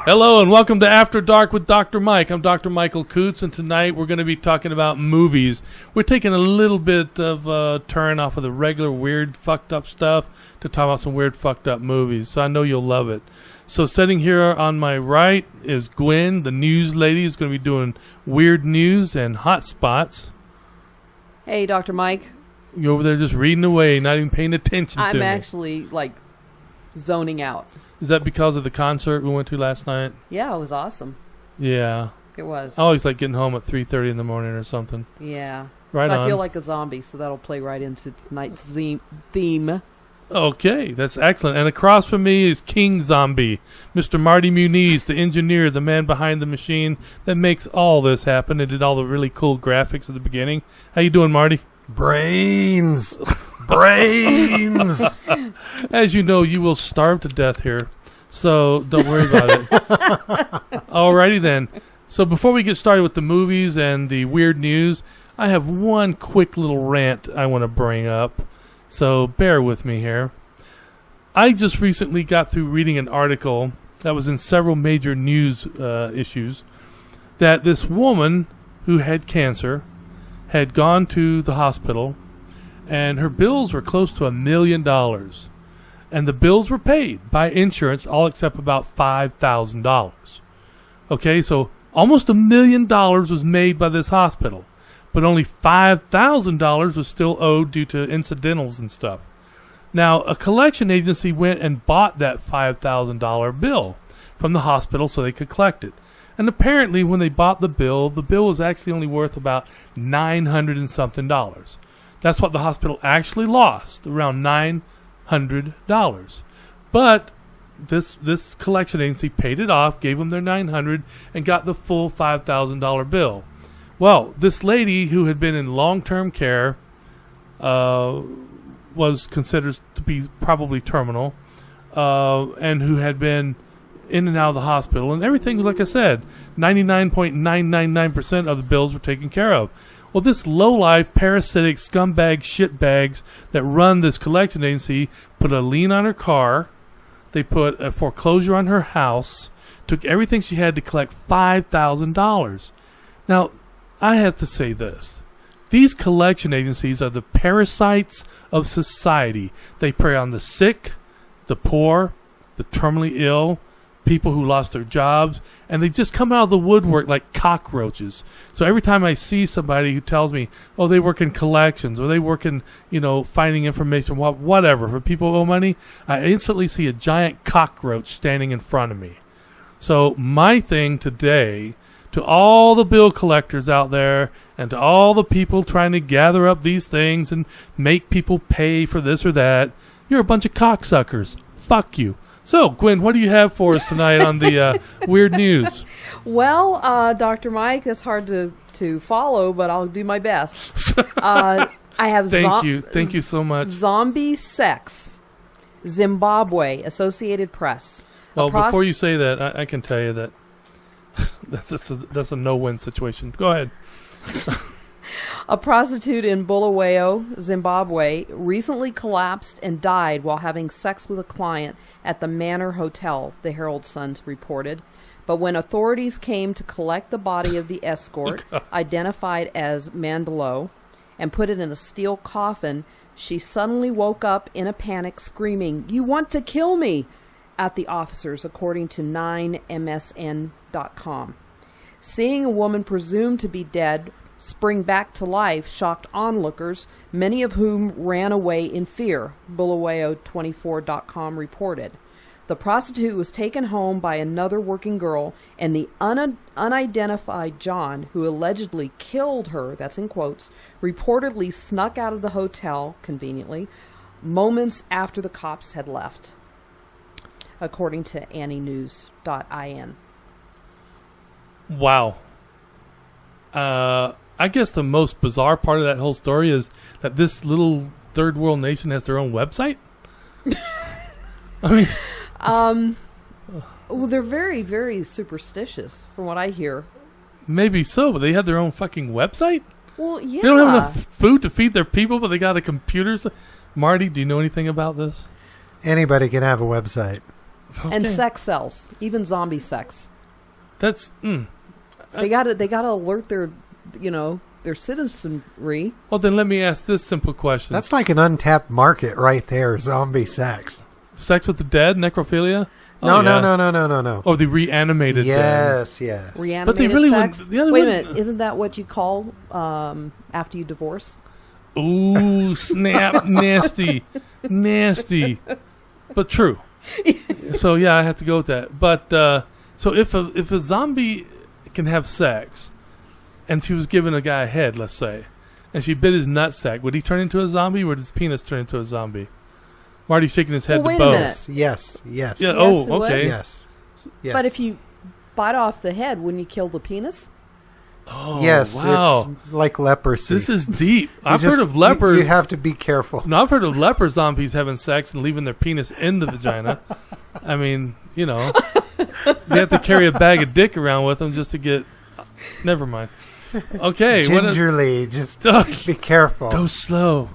Hello and welcome to After Dark with Dr. Mike. I'm Dr. Michael Coots, and tonight we're going to be talking about movies. We're taking a little bit of a turn off of the regular weird, fucked up stuff to talk about some weird, fucked up movies. So I know you'll love it. So sitting here on my right is Gwen, the news lady, who's going to be doing weird news and hot spots. Hey, Dr. Mike. You're over there just reading away, not even paying attention to me. I'm actually, zoning out. Is that because of the concert we went to last night? Yeah, it was awesome. Yeah. It was. I always like getting home at 3:30 in the morning or something. Yeah. Right on. I feel like a zombie, so that'll play right into tonight's theme. Okay, that's excellent. And across from me is King Zombie, Mr. Marty Muniz, the engineer, the man behind the machine that makes all this happen and did all the really cool graphics at the beginning. How you doing, Marty? Brains! As you know, you will starve to death here, so don't worry about it. Alrighty then. So before we get started with the movies and the weird news, I have one quick little rant I want to bring up, so bear with me here. I just recently got through reading an article that was in several major news issues that this woman who had cancer had gone to the hospital, and her bills were close to $1 million. And the bills were paid by insurance, all except about $5,000. Okay, so almost $1 million was made by this hospital, but only $5,000 was still owed due to incidentals and stuff. Now, a collection agency went and bought that $5,000 bill from the hospital so they could collect it. And apparently, when they bought the bill was actually only worth about $900 and something. That's what the hospital actually lost, around $900. But this collection agency paid it off, gave them their $900, and got the full $5,000 bill. Well, this lady who had been in long-term care was considered to be probably terminal, and who had been in and out of the hospital, and everything, like I said, 99.999% of the bills were taken care of. Well, this low-life, parasitic, scumbag shitbags that run this collection agency put a lien on her car, they put a foreclosure on her house, took everything she had to collect $5,000. Now, I have to say this. These collection agencies are the parasites of society. They prey on the sick, the poor, the terminally ill, people who lost their jobs, and they just come out of the woodwork like cockroaches. So every time I see somebody who tells me, oh, they work in collections, or they work in, finding information, whatever, for people who owe money, I instantly see a giant cockroach standing in front of me. So my thing today, to all the bill collectors out there, and to all the people trying to gather up these things and make people pay for this or that, you're a bunch of cocksuckers. Fuck you. So, Gwen, what do you have for us tonight on the weird news? Well, Dr. Mike, that's hard to follow, but I'll do my best. I have Thank you so much. Zombie Sex, Zimbabwe, Associated Press. Well, before you say that, I can tell you that that's a no-win situation. Go ahead. A prostitute in Bulawayo, Zimbabwe, recently collapsed and died while having sex with a client at the Manor Hotel, the Herald Sun reported. But when authorities came to collect the body of the escort, identified as Mandelo, and put it in a steel coffin, she suddenly woke up in a panic, screaming, "You want to kill me!" at the officers, according to 9MSN.com. Seeing a woman presumed to be dead spring back to life shocked onlookers, many of whom ran away in fear, Bulawayo24.com reported. The prostitute was taken home by another working girl, and the unidentified John, who allegedly killed her, that's in quotes, reportedly snuck out of the hotel, conveniently, moments after the cops had left, according to annienews.in. Wow. I guess the most bizarre part of that whole story is that this little third world nation has their own website. I mean, well, they're very, very superstitious, from what I hear. Maybe so, but they have their own fucking website? Well, yeah. They don't have enough food to feed their people, but they got a computer. Marty, do you know anything about this? Anybody can have a website. And sex sells, even zombie sex. That's They gotta alert their citizenry. well. Then let me ask this simple question: That's like an untapped market right there. Zombie sex. sex with the dead, necrophilia? No, Oh, yeah. no. Oh, the reanimated. Yes. Reanimated But they really sex. wouldn't- yeah, they Wait a wouldn't- minute, isn't that what you call after you divorce? Ooh, snap, nasty, but true. So yeah, I have to go with that. But so if a zombie can have sex, and she was giving a guy a head, let's say, and she bit his nutsack, would he turn into a zombie, or would his penis turn into a zombie? Marty's shaking his head Well, to wait a both. minute. Yes. Yeah. Yes, Oh, it would. okay. Yes. But if you bite off the head, wouldn't you kill the penis? Oh, Yes, wow. it's like leprosy. This is deep. I've just- heard of lepers. You have to be careful. No, I've heard of leper zombies having sex and leaving their penis in the vagina. I mean, they have to carry a bag of dick around with them just to get. Never mind. Okay, Gingerly, just be careful. go slow.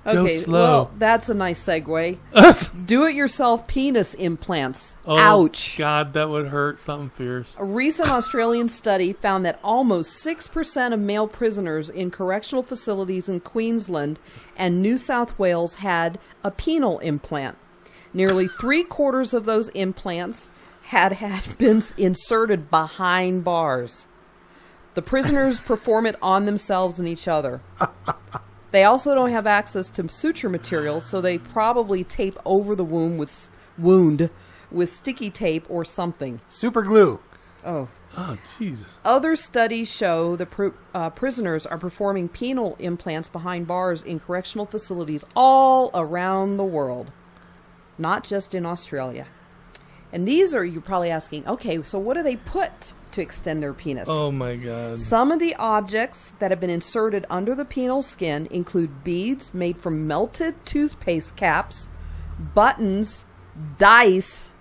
Go Okay, slow. well, that's a nice segue. Do-it-yourself penis implants. Oh, Ouch. God, that would hurt something fierce. A recent Australian study found that almost 6% of male prisoners in correctional facilities in Queensland and New South Wales had a penile implant. Nearly 3/4 of those implants had been inserted behind bars. The prisoners perform it on themselves and each other. They also don't have access to suture materials, so they probably tape over the wound with sticky tape or something. Super glue. Oh. Oh, Jesus. Other studies show the prisoners are performing penile implants behind bars in correctional facilities all around the world, not just in Australia. And you're probably asking, okay, so what do they put to extend their penis? Oh, my God. Some of the objects that have been inserted under the penile skin include beads made from melted toothpaste caps, buttons, dice,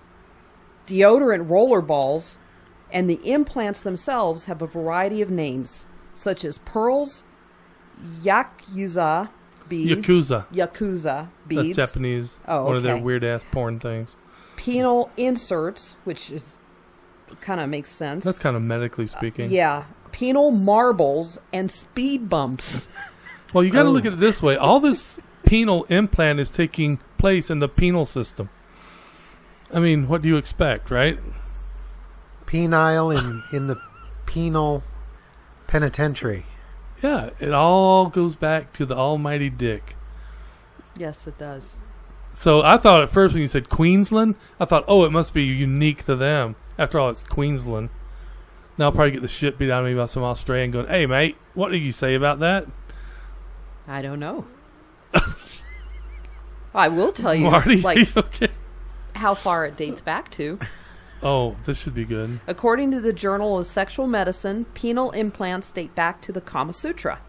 deodorant roller balls, and the implants themselves have a variety of names, such as pearls, yakuza beads. Yakuza beads. That's Japanese. Oh, One of their okay. weird-ass porn things. Penile inserts, which is kind of makes sense. That's kind of medically speaking. Yeah. Penile marbles and speed bumps. Well, you got to look at it this way. All this penile implant is taking place in the penal system. I mean, what do you expect, right? Penile in the penal penitentiary. Yeah, it all goes back to the almighty dick. Yes, it does. So I thought at first when you said Queensland, I thought, it must be unique to them. After all, it's Queensland. Now I'll probably get the shit beat out of me by some Australian going, hey, mate, what did you say about that? I don't know. I will tell you, Marty, okay. how far it dates back to. Oh, this should be good. According to the Journal of Sexual Medicine, penile implants date back to the Kama Sutra.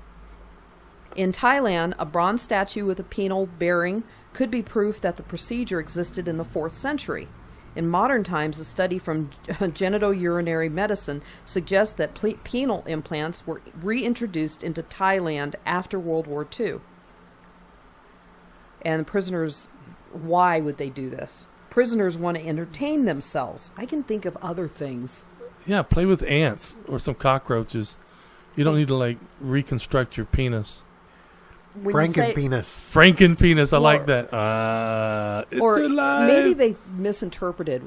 In Thailand, a bronze statue with a penile bearing could be proof that the procedure existed in the 4th century. In modern times, a study from genitourinary medicine suggests that penile implants were reintroduced into Thailand after World War II. And prisoners, why would they do this? Prisoners want to entertain themselves. I can think of other things. Yeah, play with ants or some cockroaches. You don't need to, reconstruct your penis. Frankenpenis. Frankenpenis, I like Or- that. It's or alive. maybe they misinterpreted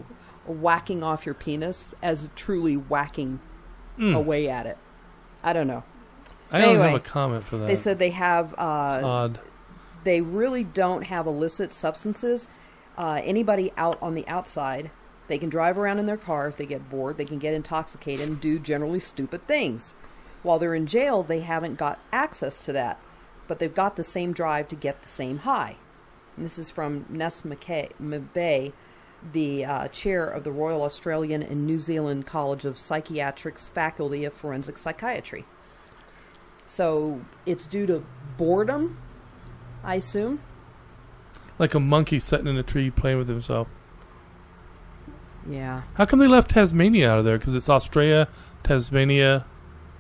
whacking off your penis as truly whacking away at it. I don't know. I don't Anyway, have a comment for that. They said they have. It's odd. They really don't have illicit substances. Anybody out on the outside, they can drive around in their car if they get bored. They can get intoxicated and do generally stupid things. While they're in jail, they haven't got access to that. But they've got the same drive to get the same high. And this is from Ness McVeigh, the chair of the Royal Australian and New Zealand College of Psychiatrics Faculty of Forensic Psychiatry. So it's due to boredom, I assume. Like a monkey sitting in a tree playing with himself. Yeah. How come they left Tasmania out of there? Because it's Australia, Tasmania,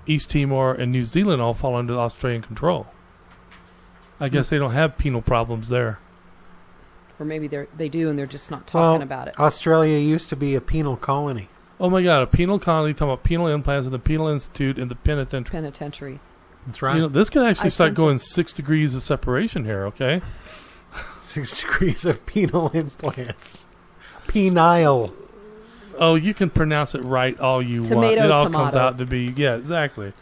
East Timor, and New Zealand all fall under Australian control. I guess they don't have penal problems there. Or maybe they do and they're just not talking about it. Australia used to be a penal colony. Oh my God, a penal colony, talking about penal implants in the Penal Institute in the penitentiary. That's right. You know, this could actually start sense going 6 degrees of separation here, okay? 6 degrees of penal implants. Penile. Oh, you can pronounce it right all you want. Tomato, It all tomato. comes out to be, yeah, exactly.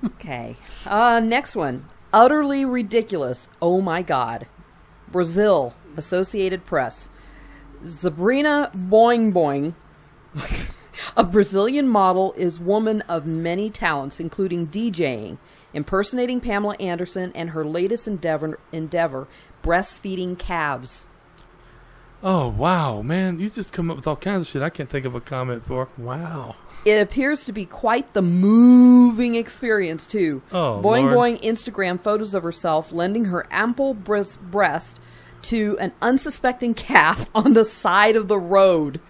Okay. Next one. Utterly ridiculous. Oh my God. Brazil. Associated Press. Sabrina Boing Boing, a Brazilian model, is woman of many talents, including DJing, impersonating Pamela Anderson, and her latest endeavor, breastfeeding calves. Oh, wow, man. You just come up with all kinds of shit I can't think of a comment for. Wow. It appears to be quite the moving experience, too. Oh, Boing Lord. Boing Instagram photos of herself lending her ample breast to an unsuspecting calf on the side of the road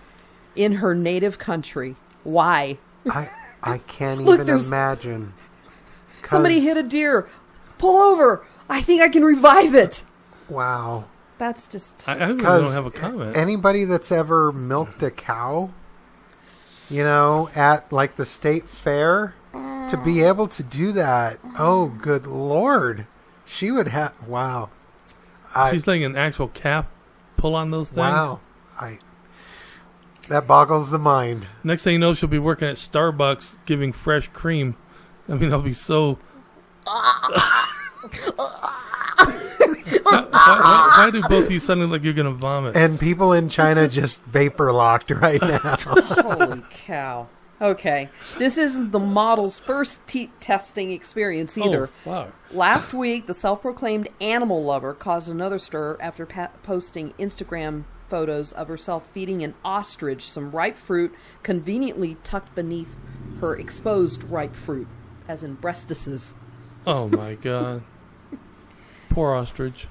in her native country. Why? I can't Look, even there's- imagine. Somebody hit a deer. Pull over. I think I can revive it. Wow. That's just... I really don't Because have a comment. anybody that's ever milked a cow, at like the state fair, to be able to do that, oh, good Lord. She would have, wow. She's letting an actual calf pull on those things. Wow. That boggles the mind. Next thing you know, she'll be working at Starbucks giving fresh cream. I mean, that'll be so... why do both of you suddenly look like you're going to vomit? And people in China just vapor locked right now. Holy cow. Okay. This isn't the model's first teat testing experience either. Oh, wow. Last week, the self-proclaimed animal lover caused another stir after posting Instagram photos of herself feeding an ostrich some ripe fruit conveniently tucked beneath her exposed ripe fruit, as in breastises. Oh, my God. Poor ostrich.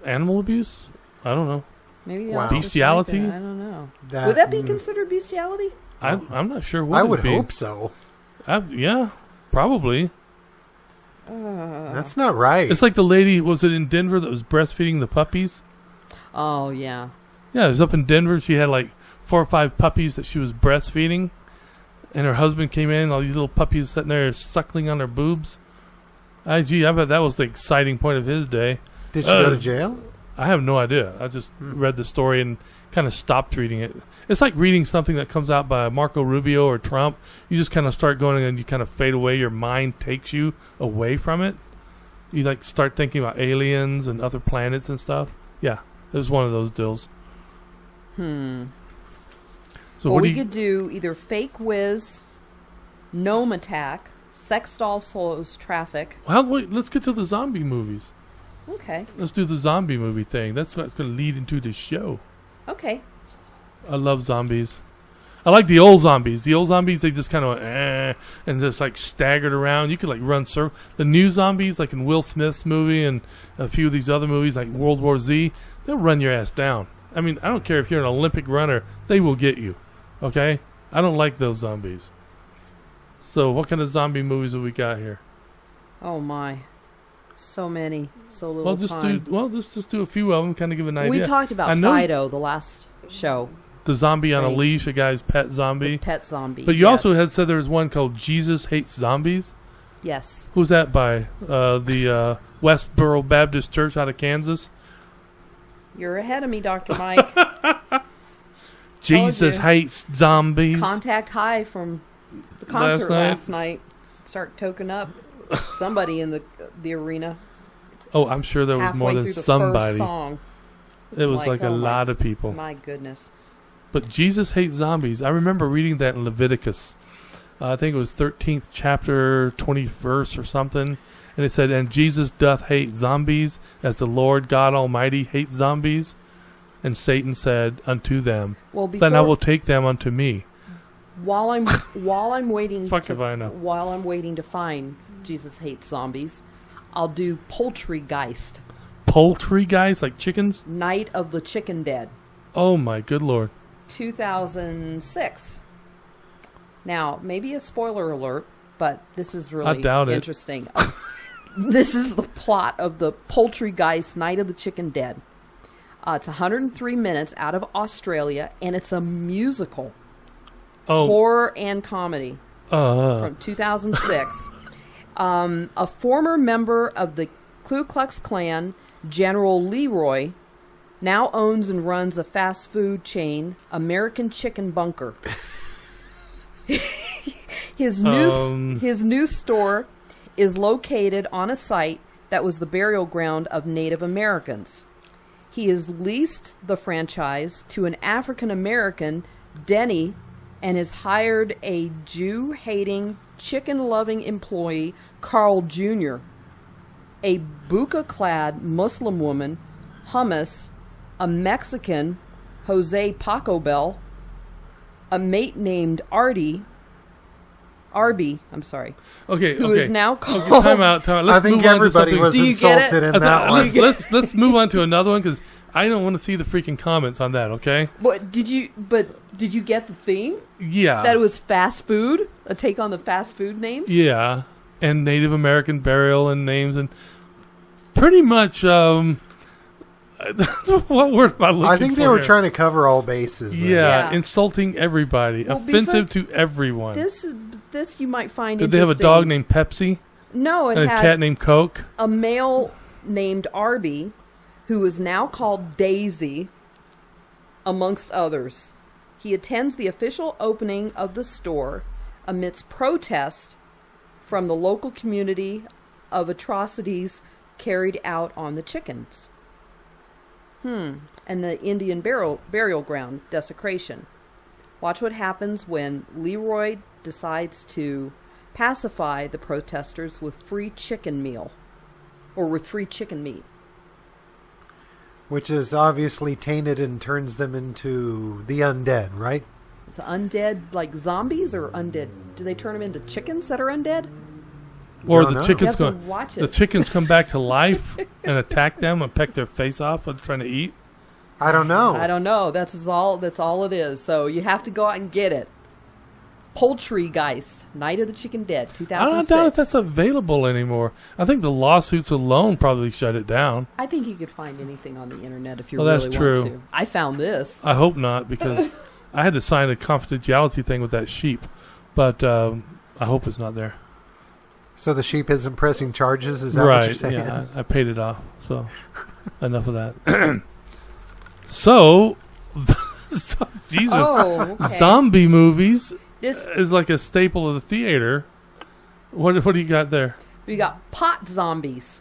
Animal abuse? I don't know. Maybe the Wow. ostrich Bestiality? like that. I don't know. Would that be considered bestiality? I'm not sure what I it'd would be. hope so. Yeah, probably. That's not right. It's like the lady, was it in Denver, that was breastfeeding the puppies? Oh, yeah. Yeah, it was up in Denver. She had like 4 or 5 puppies that she was breastfeeding. And her husband came in, all these little puppies sitting there suckling on their boobs. I bet that was the exciting point of his day. Did she go to jail? I have no idea. I just read the story and kind of stopped reading it. It's like reading something that comes out by Marco Rubio or Trump. You just kind of start going and you kind of fade away. Your mind takes you away from it. You like start thinking about aliens and other planets and stuff. Yeah, it was one of those deals. So Well, what we do you, could do either fake whiz, gnome attack, sex doll slows traffic. wait, let's get to the zombie movies. Okay. Let's do the zombie movie thing. That's what's going to lead into the show. Okay. I love zombies. I like the old zombies. The old zombies, they just kind of and just like staggered around. You could like run circles. The new zombies, like in Will Smith's movie and a few of these other movies, like World War Z, they'll run your ass down. I mean, I don't care if you're an Olympic runner, they will get you. Okay? I don't like those zombies. So, what kind of zombie movies have we got here? Oh my. So many. So little time. Let's just do a few of them, kind of give an idea. We talked about Fido the last show. The zombie on a Right. leash, a guy's pet zombie. The pet zombie. But you also had said there was one called Jesus Hates Zombies. Yes. Who's that by? The Westboro Baptist Church out of Kansas. You're ahead of me, Dr. Mike. Jesus you. Hates Zombies. Contact high from the concert last night. Start toking up somebody in the arena. Oh, I'm sure there was halfway more than through the somebody. first song. It was like a oh lot of people. My goodness. But Jesus Hates Zombies. I remember reading that in Leviticus. I think it was 13th chapter, 20th verse or something. And it said, "And Jesus doth hate zombies, as the Lord God Almighty hates zombies. And Satan said unto them, Well, before, Then I will take them unto me." while I'm waiting Fuck if I know. while I'm waiting to find Jesus Hates Zombies, I'll do Poultrygeist, Poultry guys, like chickens? Night of the Chicken Dead, Oh my good Lord. 2006. Now, maybe a spoiler alert, but this is I really doubt it. interesting. This is the plot of the Poultrygeist Night of the Chicken Dead. It's 103 minutes out of Australia, and it's a musical. Horror and comedy from 2006. A former member of the Ku Klux Klan, General Leroy, now owns and runs a fast food chain, American Chicken Bunker. His new store is located on a site that was the burial ground of Native Americans. He has leased the franchise to an African American, Denny, and has hired a Jew-hating, chicken-loving employee, Carl Jr., a burqa-clad Muslim woman, Hummus, a Mexican, Jose Paco Bell, a mate named Arby, I'm sorry. Who is now called... Okay, time out. Let's I think move on to everybody something. was insulted in that one. Let's move on to another one because I don't want to see the freaking comments on that, okay? But did you get the theme? Yeah. That it was fast food? A take on the fast food names? Yeah. And Native American burial and names and pretty much what word am I looking for? I think they were trying to cover all bases. Yeah, insulting everybody. Well, offensive to everyone. This you might find Did they interesting. have a dog named Pepsi? No, it and had a cat named Coke? a male named Arby, who is now called Daisy, amongst others. He attends the official opening of the store amidst protest from the local community of atrocities carried out on the chickens. And the Indian burial ground desecration. Watch what happens when Leroy decides to pacify the protesters with free chicken meal. Or with free chicken meat. Which is obviously tainted and turns them into the undead, right? It's undead like zombies or undead? Do they turn them into chickens that are undead? Or Don't the know. chickens You have to watch it. the chickens come back to life and attack them and peck their face off while trying to eat? I don't know. I don't know. That's all it is. So you have to go out and get it. Poultrygeist, Night of the Chicken Dead, I 2006. don't know if that's available anymore. I think the lawsuits alone probably shut it down. I think you could find anything on the internet if you Well, really that's want true. to. I found this. I hope not because I had to sign a confidentiality thing with that sheep. But I hope it's not there. So the sheep isn't pressing charges? Is that what you're saying? Yeah, I paid it off. So enough of that. So, Jesus, Oh, okay. zombie movies This is like a staple of the theater. What do you got there? we got pot zombies.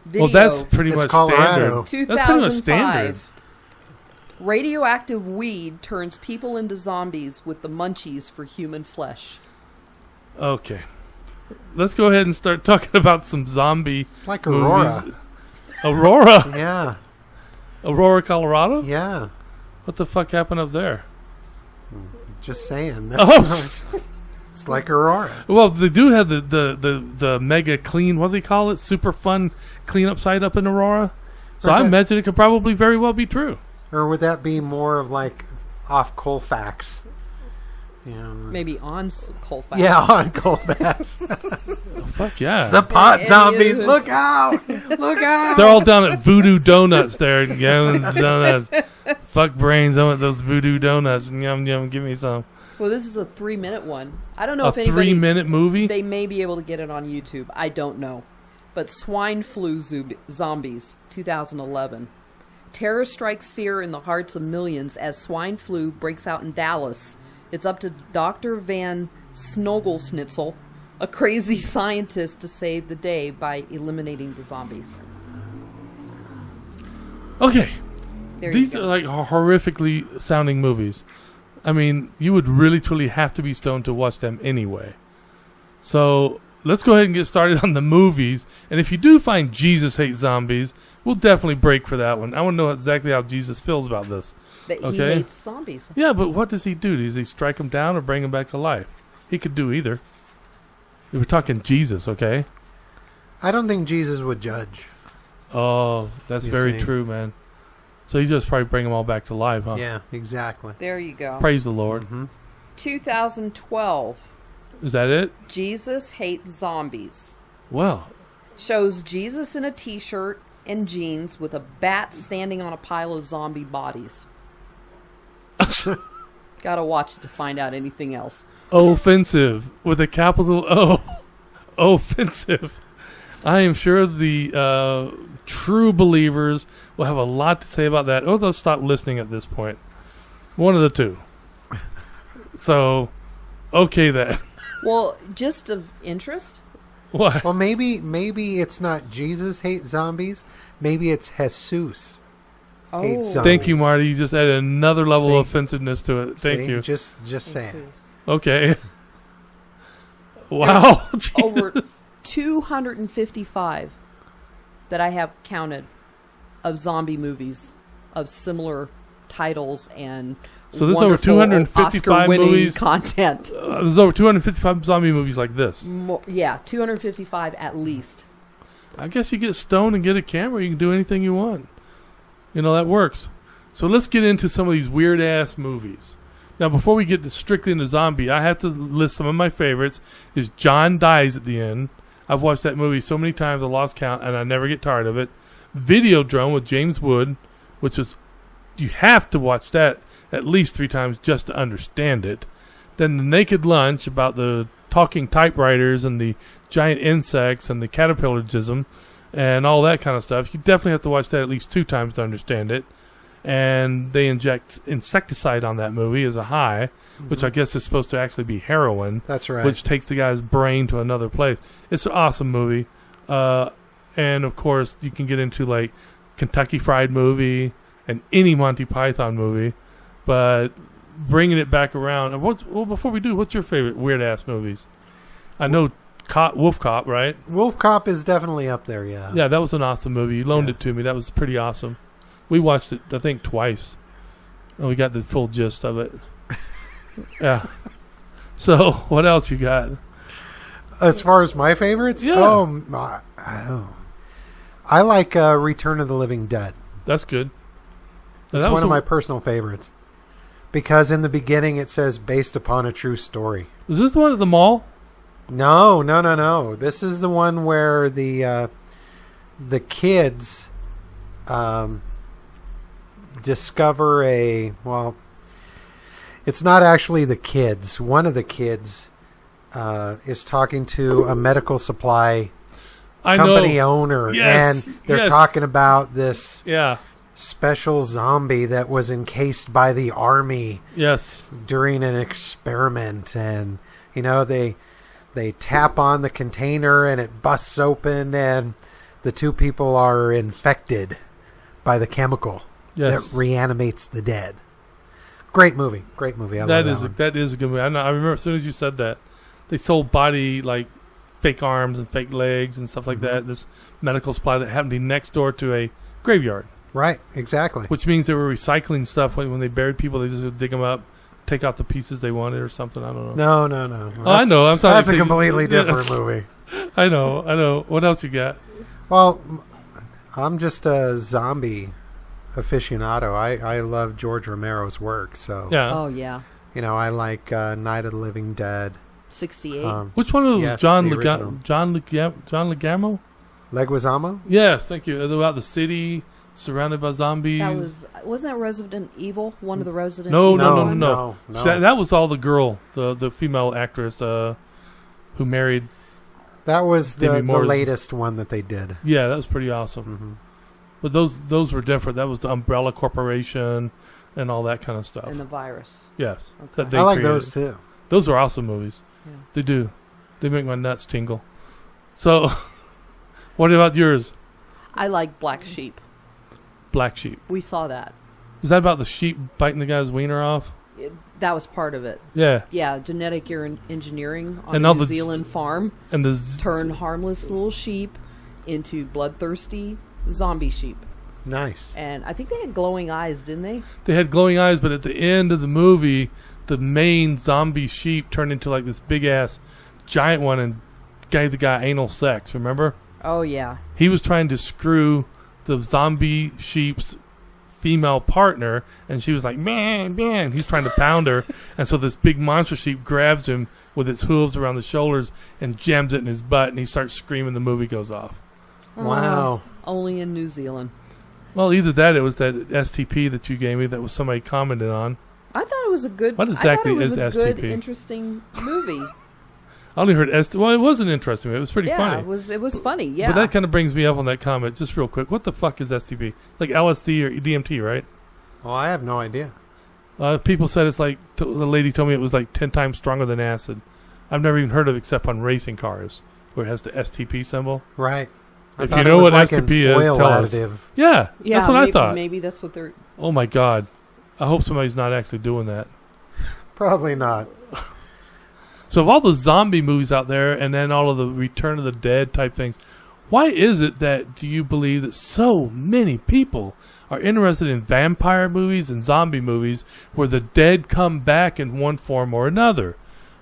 Video. Well, that's pretty It's much Colorado. standard. That's pretty much standard. 2005. Radioactive weed turns people into zombies with the munchies for human flesh. Okay, let's go ahead and start talking about some zombie It's like Aurora. movies. Aurora, Yeah. Aurora, Colorado. Yeah. What the fuck happened up there? Just saying. Oh. It's like Aurora. Well, they do have the mega clean. What do they call it? Super fun cleanup site up in Aurora. So Or is I that- imagine it could probably very well be true. Or would that be more of like off Colfax? Yeah. Maybe on Colfax. Yeah, on Colfax. Fuck yeah! It's the pot It zombies. is. Look out! Look out! They're all down at Voodoo Donuts there. Yum, donuts. Fuck brains. I want those Voodoo Donuts. Yum, yum. Give me some. Well, this is a 3-minute one. I don't know A if anybody... 3-minute movie? They may be able to get it on YouTube. I don't know. But swine flu zombies, 2011. Terror strikes fear in the hearts of millions as swine flu breaks out in Dallas. It's up to Dr. Van Snogelsnitzel, a crazy scientist, to save the day by eliminating the zombies. Okay. There These you are go. like horrifically sounding movies. I mean, you would really, truly have to be stoned to watch them anyway. So let's go ahead and get started on the movies. And if you do find Jesus hates zombies, we'll definitely break for that one. I want to know exactly how Jesus feels about this. That he okay. hates zombies. Yeah, but what does he do? Does he strike them down or bring them back to life? He could do either. We're talking Jesus, okay? I don't think Jesus would judge. Oh, that's You very see. true, man. So you just probably bring them all back to life, huh? Yeah, exactly. There you go. Praise the Lord. Mm-hmm. 2012. Is that it? Jesus hates zombies. Well, Shows Jesus in a t-shirt and jeans with a bat standing on a pile of zombie bodies. Gotta watch it to find out anything else. Offensive with a capital O. Offensive. I am sure the true believers will have a lot to say about that, or they'll stop listening at this point. One of the two. So, okay then. Well, just of interest. What? Well, maybe it's not Jesus hates zombies. Maybe it's Jesus hates zombies. Thank you, Marty. You just added another level See? of offensiveness to it. Thank you. Just saying. Okay. Wow. Over 255 that I have counted of zombie movies of similar titles and So there's over 255 Oscar-winning movies. content. There's over 255 zombie movies like this. Yeah, 255 at least. I guess you get stoned and get a camera. You can do anything you want. You know, that works. So let's get into some of these weird-ass movies. Now, before we get strictly into zombie, I have to list some of my favorites. Is John Dies at the End. I've watched that movie so many times I lost count, and I never get tired of it. Videodrome with James Wood, which is, you have to watch that at least 3 times just to understand it. Then The Naked Lunch, about the talking typewriters and the giant insects and the caterpillarism and all that kind of stuff. You definitely have to watch that at least 2 times to understand it. And they inject insecticide on that movie as a high, which I guess is supposed to actually be heroin. That's right. Which takes the guy's brain to another place. It's an awesome movie. And, of course, you can get into, like, Kentucky Fried Movie and any Monty Python movie. But bringing it back around. And before we do, what's your favorite weird-ass movies? I know Wolf Cop, right? Wolf Cop is definitely up there, yeah. Yeah, that was an awesome movie. You loaned it to me. That was pretty awesome. We watched it, I think, twice. And we got the full gist of it. Yeah. So, what else you got? As far as my favorites? Yeah. I like Return of the Living Dead. That's good. It's one of my personal favorites. Because in the beginning it says, based upon a true story. Is this the one at the mall? No. This is the one where the kids discover it's not actually the kids. One of the kids is talking to a medical supply company owner. Yes, and they're talking about this Yeah. special zombie that was encased by the army Yes. during an experiment. And, you know, they tap on the container and it busts open and the 2 people are infected by the chemical that reanimates the dead. Great movie. I love that one. That is a good movie. I remember as soon as you said that, they sold body, like, fake arms and fake legs and stuff like that. This medical supply that happened to be next door to a graveyard. Right, exactly. Which means they were recycling stuff. When they buried people, they just would dig them up, take out the pieces they wanted or something. I don't know. No. Oh, I know. I'm sorry. That's a completely different movie. I know. What else you got? Well, I'm just a zombie aficionado. I love George Romero's work. So, Yeah. Oh, yeah. you know, I like Night of the Living Dead. 68. Which one of those? Yes, John the original. Leguizamo? Leguizamo? Yes, thank you. About the city surrounded by zombies. Wasn't that Resident Evil? One of the Resident No. Evil ones? No. That was all the girl, the female actress who married. That was the Demi Moore's- latest one that they did. Yeah, that was pretty awesome. But those were different. That was the Umbrella Corporation and all that kind of stuff. And the virus. Yes. Okay. That they I like created. those too. Those are awesome movies. Yeah. They do. They make my nuts tingle. So, what about yours? I like Black Sheep. Black Sheep. We saw that. Is that about the sheep biting the guy's wiener off? That was part of it. Yeah. Yeah, genetic engineering on And a all New the- Zealand farm And the turned harmless little sheep into bloodthirsty zombie sheep. Nice. And I think they had glowing eyes, didn't they? they had glowing eyes, but at the end of the movie, the main zombie sheep turned into like this big ass giant one and gave the guy anal sex. Remember? Oh, yeah. He was trying to screw the zombie sheep's female partner, and she was like, man. He's trying to pound her, and so this big monster sheep grabs him with its hooves around the shoulders and jams it in his butt, and he starts screaming. The movie goes off. Wow. Only in New Zealand. Well, either that, it was that STP that you gave me that was somebody commented on. I thought it was a good. What exactly I thought it was is a STP? good, interesting movie. I only heard Well, it was an interesting movie. It was pretty Yeah, funny. it was funny. Yeah. But that kind of brings me up on that comment, just real quick. What the fuck is STP? Like LSD or DMT, right? Well, I have no idea. People said it's like, the lady told me it was like 10 times stronger than acid. I've never even heard of it except on racing cars, where it has the STP symbol. Right. If you know what STP is, oil tell additive. us. Yeah, that's what maybe, I thought. Maybe that's what they're. Oh my God. I hope somebody's not actually doing that. Probably not. So of all the zombie movies out there and then all of the Return of the Dead type things, why is it that do you believe that so many people are interested in vampire movies and zombie movies where the dead come back in one form or another?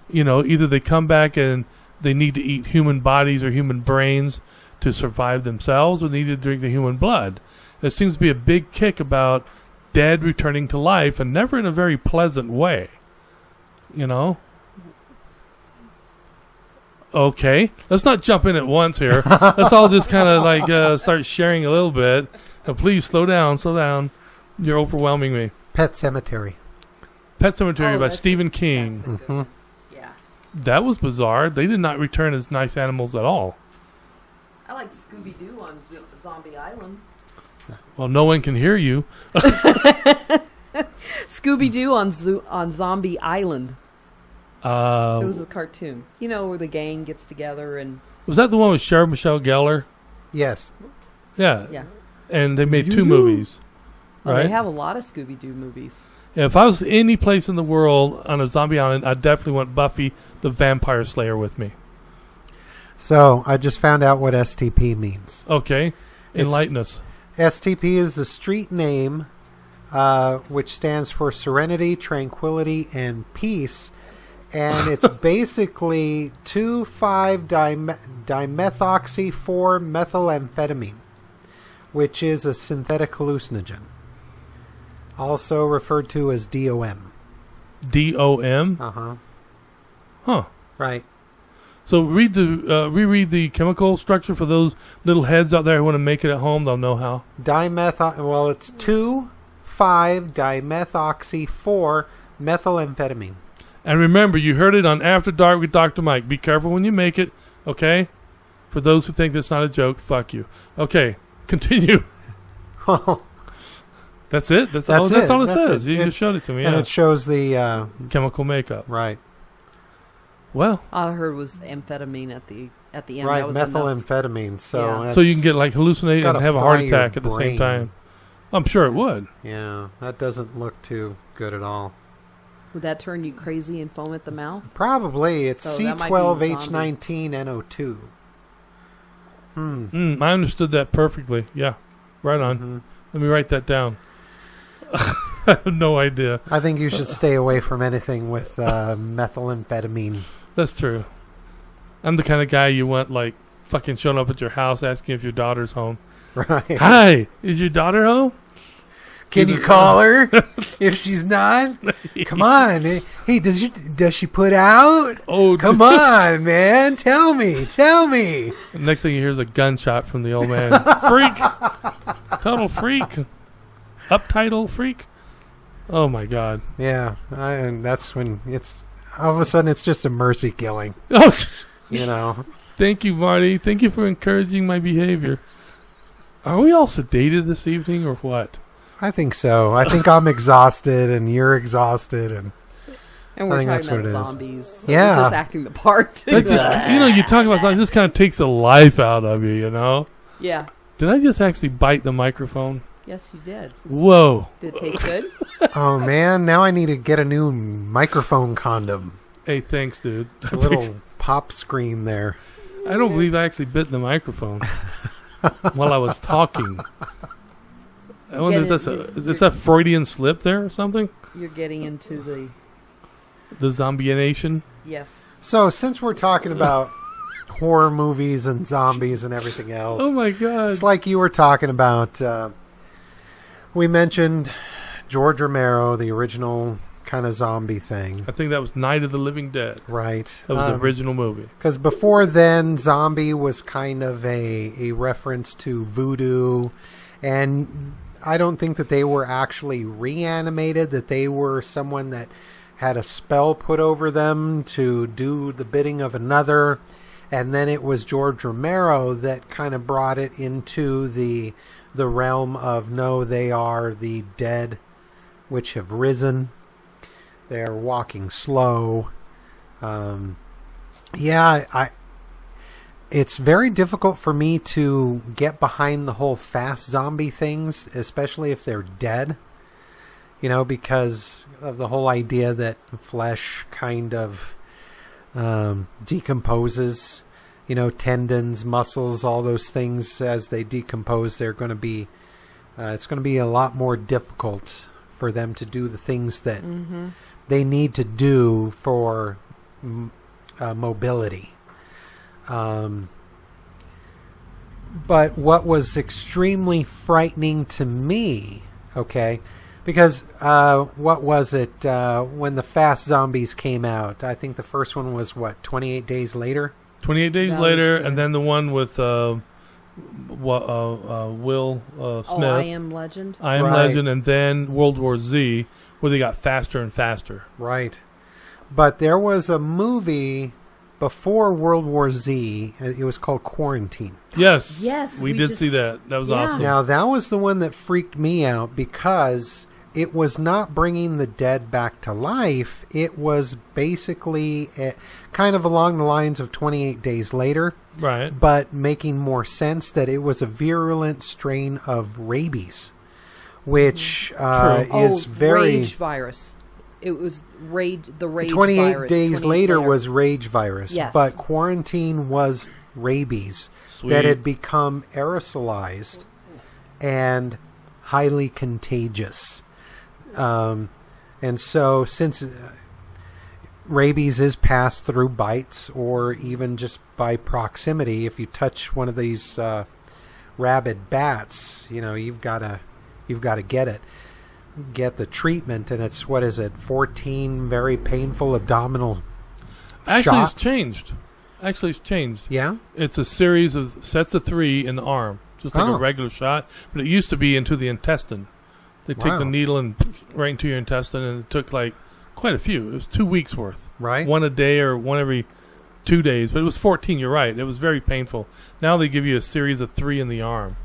You know, either they come back and they need to eat human bodies or human brains to survive themselves, or they need to drink the human blood. There seems to be a big kick about dead returning to life, and never in a very pleasant way. You know? Okay. Let's not jump in at once here. Let's all just kind of like start sharing a little bit. Now, please slow down, slow down. You're overwhelming me. Pet Cemetery. Pet Sematary by that's Stephen a King. good- Yeah. That was bizarre. They did not return as nice animals at all. I like Scooby Doo on Zombie Island. Well, no one can hear you. Scooby Doo on Zombie Island. It Was was a cartoon. You know, where the gang gets together and. that the one with Sarah Michelle Gellar? Yes. Yeah. Yeah. And they made two movies. Well, Right? they have a lot of Scooby Doo movies. Yeah, if I was any place in the world on a zombie island, I'd definitely want Buffy the Vampire Slayer with me. So, I just found out what STP means. Okay. Enlighten us. STP is the street name, which stands for Serenity, Tranquility, and Peace. And it's basically 2,5-dimethoxy-4-methylamphetamine, which is a synthetic hallucinogen. Also referred to as DOM. DOM? Uh-huh. Huh. Right. So reread the chemical structure for those little heads out there who want to make it at home. They'll know how. Well, it's 2,5-dimethoxy-4-methylamphetamine. And remember, you heard it on After Dark with Dr. Mike. Be careful when you make it, okay? For those who think that's not a joke, fuck you. Okay, continue. That's it? That's all it says. You just showed it to me. And it shows the... chemical makeup. Right. Well. All I heard was amphetamine at the end. Right, that was methylamphetamine. enough. So, So you can get like hallucinate and have a heart attack at the same time. I'm sure it would. Yeah, that doesn't look too good at all. Would that turn you crazy and foam at the mouth? Probably. It's So that might be C12H19NO2. I understood that perfectly. Yeah, right on. Mm-hmm. Let me write that down. I have no idea. I think you should stay away from anything with methylamphetamine. That's true. I'm the kind of guy you want, like, fucking showing up at your house asking if your daughter's home. Right. Hi, is your daughter home? Can you call her if she's not? Come on. Hey, does she put out? Oh, come on, man. Tell me. Next thing you hear is a gunshot from the old man. Freak. Total freak. Uptitle freak. Oh, my God. Yeah. And that's when it's... All of a sudden, it's just a mercy killing. Oh, You know. Thank you, Marty. Thank you for encouraging my behavior. Are we all sedated this evening or what? I think so. I think I'm exhausted and you're exhausted. And we're think that's talking what about it is. zombies. So Yeah. we're just acting the part. That just, you talk about something, it just kind of takes the life out of you, you know? Yeah. Did I just actually bite the microphone? Yes, you did. Whoa. Did it taste good? oh, man. Now I need to get a new microphone condom. Hey, thanks, dude. A little pop screen there. I don't believe I actually bit the microphone while I was talking. I wonder if is that Freudian slip there or something? You're getting into the zombie-nation. Yes. So since we're talking about horror movies and zombies and everything else, oh my God, it's like you were talking about. We mentioned George Romero, the original kind of zombie thing. I think that was Night of the Living Dead. Right. That was the original movie. Because before then, zombie was kind of a reference to voodoo. And I don't think that they were actually reanimated, that they were someone that had a spell put over them to do the bidding of another. And then it was George Romero that kind of brought it into the realm of, no, they are the dead which have risen. They are walking slow. It's very difficult for me to get behind the whole fast zombie things, especially if they're dead. Because of the whole idea that flesh kind of decomposes. Tendons, muscles, all those things, as they decompose, they're going to be, it's going to be a lot more difficult for them to do the things that they need to do for mobility. But what was extremely frightening to me, because what was it when the Fast Zombies came out? I think the first one was, 28 Days Later? 28 Days Later, and then the one with Will Smith. I Am Legend. I Am Legend, and then World War Z, where they got faster and faster. Right. But there was a movie before World War Z. It was called Quarantine. Yes. Yes. We did see that. That was awesome. Now, that was the one that freaked me out because it was not bringing the dead back to life. It was basically kind of along the lines of 28 Days Later. Right. But making more sense that it was a virulent strain of rabies, which is very... Rage virus. It was the rage 28 virus. Days Later was rage virus. Yes. But Quarantine was rabies that had become aerosolized and highly contagious. And so since rabies is passed through bites or even just by proximity, if you touch one of these rabid bats, you've got to get the treatment, and it's 14 very painful abdominal shots. Actually it's changed. Yeah? It's a series of sets of 3 in the arm, just like a regular shot, but it used to be into the intestine. They take the needle and right into your intestine, and it took quite a few. It was 2 weeks worth. Right. One a day or one every 2 days. But it was 14, you're right. It was very painful. Now they give you a series of 3 in the arm.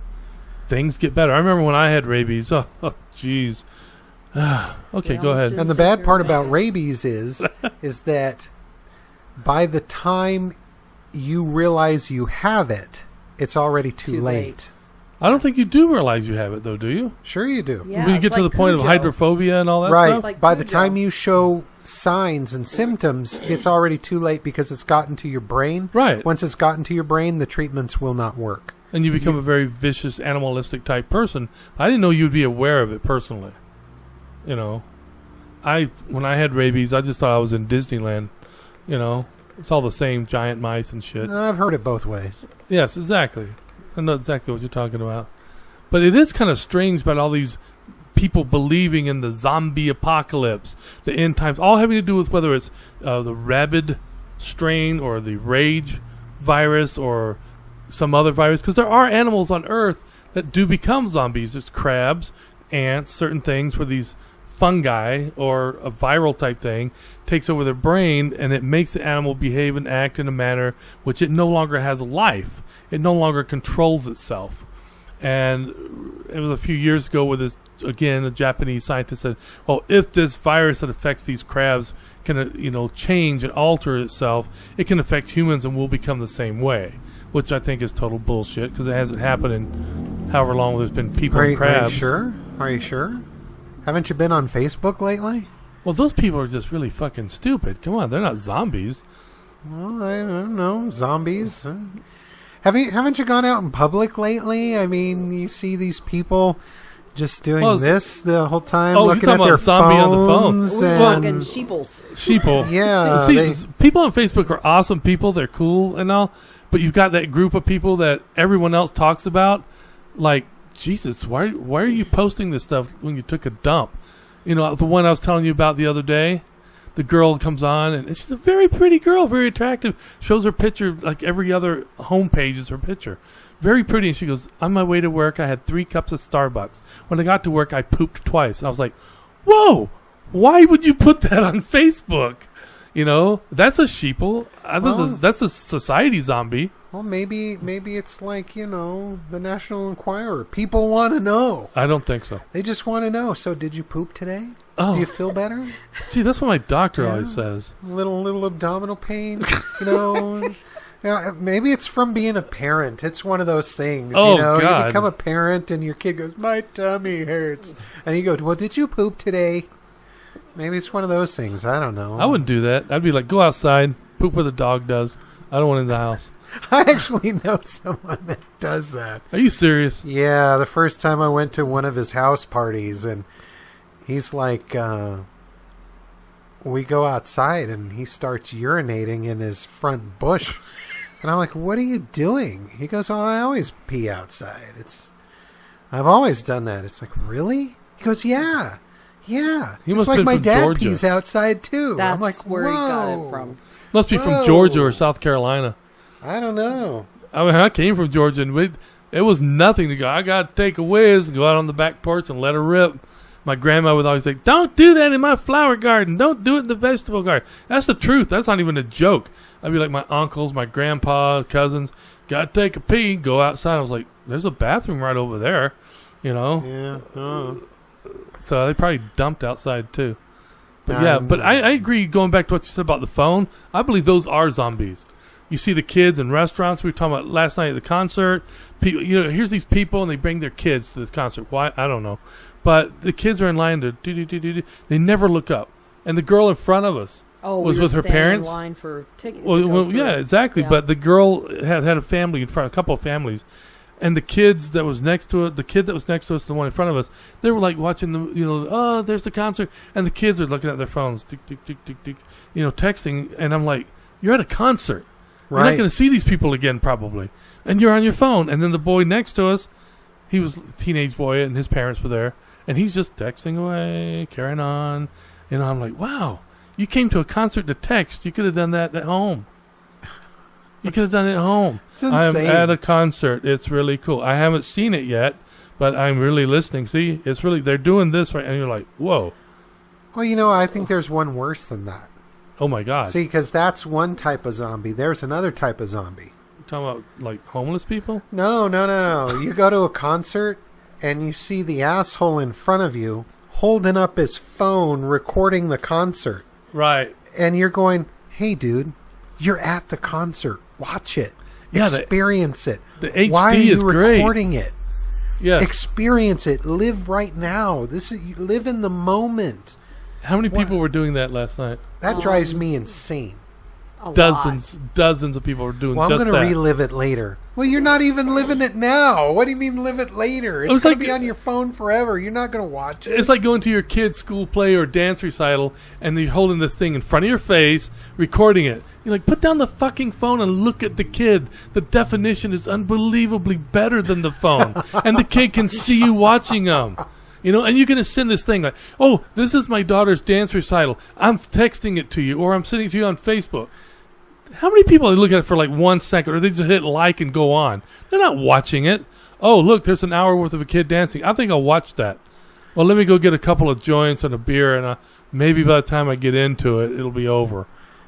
Things get better. I remember when I had rabies. Oh, jeez. Okay, go ahead. And the bad part about rabies is that by the time you realize you have it, it's already too late. I don't think you do realize you have it, though, do you? Sure you do. Yeah, when you get to the point of hydrophobia and all that stuff? Like by the time you show signs and symptoms, it's already too late because it's gotten to your brain. Right. Once it's gotten to your brain, the treatments will not work. And you become a very vicious, animalistic type person. I didn't know you'd be aware of it personally. When I had rabies, I just thought I was in Disneyland. It's all the same giant mice and shit. I've heard it both ways. Yes, exactly. I know exactly what you're talking about. But it is kind of strange about all these people believing in the zombie apocalypse, the end times, all having to do with whether it's the rabid strain or the rage virus or some other virus. Because there are animals on Earth that do become zombies. There's crabs, ants, certain things where these fungi or a viral type thing takes over their brain, and it makes the animal behave and act in a manner which it no longer has life. It no longer controls itself. And it was a few years ago where this, again, a Japanese scientist said, well, if this virus that affects these crabs can, change and alter itself, it can affect humans and we'll become the same way, which I think is total bullshit because it hasn't happened in however long there's been people and crabs. Are you sure? Haven't you been on Facebook lately? Well, those people are just really fucking stupid. Come on, they're not zombies. Well, I don't know. Zombies. Haven't you gone out in public lately? I mean, you see these people just doing this the whole time, looking at their phones. We're talking sheeples. Sheeple. Yeah. See, people on Facebook are awesome people. They're cool and all. But you've got that group of people that everyone else talks about. Like, Jesus, why are you posting this stuff when you took a dump? You know, the one I was telling you about the other day. The girl comes on, and she's a very pretty girl, very attractive. Shows her picture, like every other homepage is her picture. Very pretty. And she goes, on my way to work, I had 3 cups of Starbucks. When I got to work, I pooped twice. And I was like, whoa, why would you put that on Facebook? You know, that's a sheeple. That's a society zombie. Well, maybe it's like, you know, the National Enquirer. People want to know. I don't think so. They just want to know. So, did you poop today? Oh. Do you feel better? See, that's what my doctor always says. Little abdominal pain, you know. Yeah, maybe it's from being a parent. It's one of those things. Oh, you know, God. You become a parent and your kid goes, my tummy hurts. And you go, well, did you poop today? Maybe it's one of those things. I don't know. I wouldn't do that. I'd be like, go outside, poop where the dog does. I don't want it in the house. I actually know someone that does that. Are you serious? Yeah, the first time I went to one of his house parties, and he's like, we go outside, and he starts urinating in his front bush. And I'm like, what are you doing? He goes, oh, I always pee outside. I've always done that. It's like, really? He goes, yeah. He It's must like been my from dad Georgia. pees outside, too. That's I'm like, where he got it from. Must be from Georgia or South Carolina. I don't know. I mean, I came from Georgia, and it was nothing to go, I got to take a whiz and go out on the back porch and let her rip. My grandma would always say, don't do that in my flower garden. Don't do it in the vegetable garden. That's the truth. That's not even a joke. I'd be like my uncles, my grandpa, cousins, got to take a pee, go outside. I was like, there's a bathroom right over there, you know? Yeah. So they probably dumped outside too. But yeah, but I agree, going back to what you said about the phone, I believe those are zombies. You see the kids in restaurants. We were talking about last night at the concert. People, you know, here's these people, and they bring their kids to this concert. Why? I don't know. But the kids are in line to do. They never look up. And the girl in front of us was with her parents. In line for tickets. Well, yeah, exactly. Yeah. But the girl had a family in front, a couple of families. And the kids that was next to it, the kid that was next to us, the one in front of us, they were like watching the, you know, oh, there's the concert. And the kids are looking at their phones, tick, tick, tick, tick, tick, you know, texting. And I'm like, you're at a concert. Right. You're not going to see these people again, probably. And you're on your phone. And then the boy next to us, he was a teenage boy, and his parents were there. And he's just texting away, carrying on. You know, I'm like, wow, you came to a concert to text. You could have done that at home. You could have done it at home. It's insane. I'm at a concert. It's really cool. I haven't seen it yet, but I'm really listening. See, it's really, they're doing this right, and you're like, whoa. Well, you know, I think there's one worse than that. Oh, my God. See, because that's one type of zombie. There's another type of zombie. You're talking about, like, homeless people? No. You go to a concert, and you see the asshole in front of you holding up his phone, recording the concert. Right. And you're going, hey, dude, you're at the concert. Watch it. Yeah, Experience it. The HD Why are you great. recording it? Yes. Experience it. Live right now. Live in the moment. How many people were doing that last night? That drives me insane. Dozens of people were doing well, just I'm that. going to relive it later. Well, you're not even living it now. What do you mean live it later? It's going to be on your phone forever. You're not going to watch it. It's like going to your kid's school play or dance recital, and you're holding this thing in front of your face, recording it. You're like, put down the fucking phone and look at the kid. The definition is unbelievably better than the phone. And the kid can see you watching them. You know, and you're going to send this thing like, oh, this is my daughter's dance recital. I'm texting it to you, or I'm sending it to you on Facebook. How many people look at it for like 1 second, or they just hit like and go on? They're not watching it. Oh, look, there's an hour worth of a kid dancing. I think I'll watch that. Well, let me go get a couple of joints and a beer, and maybe by the time I get into it, it'll be over.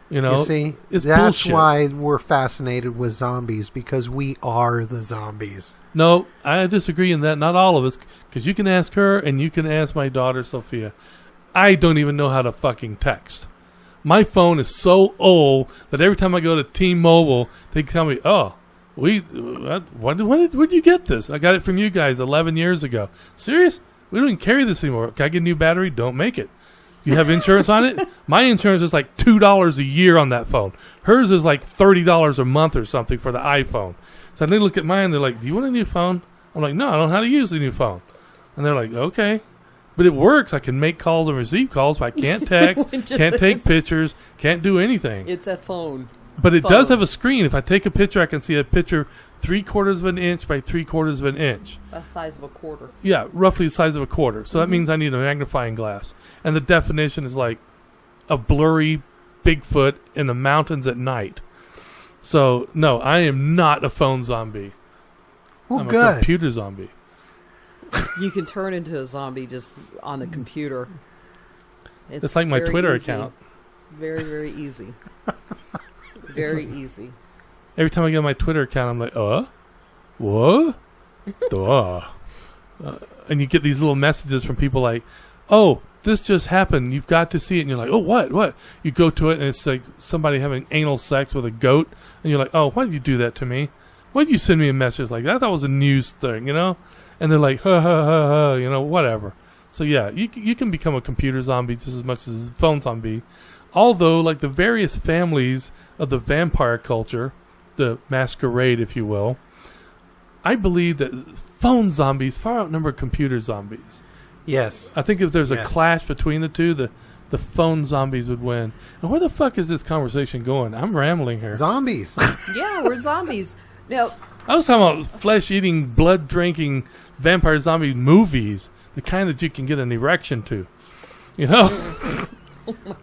You know, you see, it's that's bullshit. why we're fascinated with zombies, because we are the zombies. No, I disagree in that. Not all of us, because you can ask her and you can ask my daughter, Sophia. I don't even know how to fucking text. My phone is so old that every time I go to T-Mobile, they tell me, oh, where'd you get this? I got it from you guys 11 years ago. Serious? We don't even carry this anymore. Can I get a new battery? Don't make it. You have insurance on it? My insurance is like $2 a year on that phone. Hers is like $30 a month or something for the iPhone. So they look at mine and they're like, do you want a new phone? I'm like, no, I don't know how to use the new phone. And they're like, okay. But it works. I can make calls and receive calls, but I can't text, can't take pictures, can't do anything. It's a phone. But it does phone. have a screen. If I take a picture, I can see a picture 3/4 of an inch by 3/4 of an inch. That's the size of a quarter. Yeah, roughly the size of a quarter. So that means I need a magnifying glass. And the definition is like a blurry Bigfoot in the mountains at night. So, no, I am not a phone zombie. Oh, I'm a good. computer zombie. You can turn into a zombie just on the computer. It's like my very Twitter easy. account. Very, very easy. Very easy. Every time I get on my Twitter account, I'm like, what? And you get these little messages from people like, oh, this just happened. You've got to see it. And you're like, oh, what? You go to it, and it's like somebody having anal sex with a goat. And you're like, oh, why did you do that to me? Why did you send me a message like that? I thought it was a news thing, you know? And they're like, ha, ha, ha, ha, you know, whatever. So, yeah, you can become a computer zombie just as much as a phone zombie. Although, like the various families of the vampire culture, the masquerade, if you will, I believe that phone zombies far outnumber computer zombies. Yes. I think if there's a Yes. clash between the two, the phone zombies would win. And where the fuck is this conversation going? I'm rambling here. Zombies. Yeah, we're zombies. Now, I was talking about flesh-eating, blood-drinking vampire zombie movies, the kind that you can get an erection to. You know?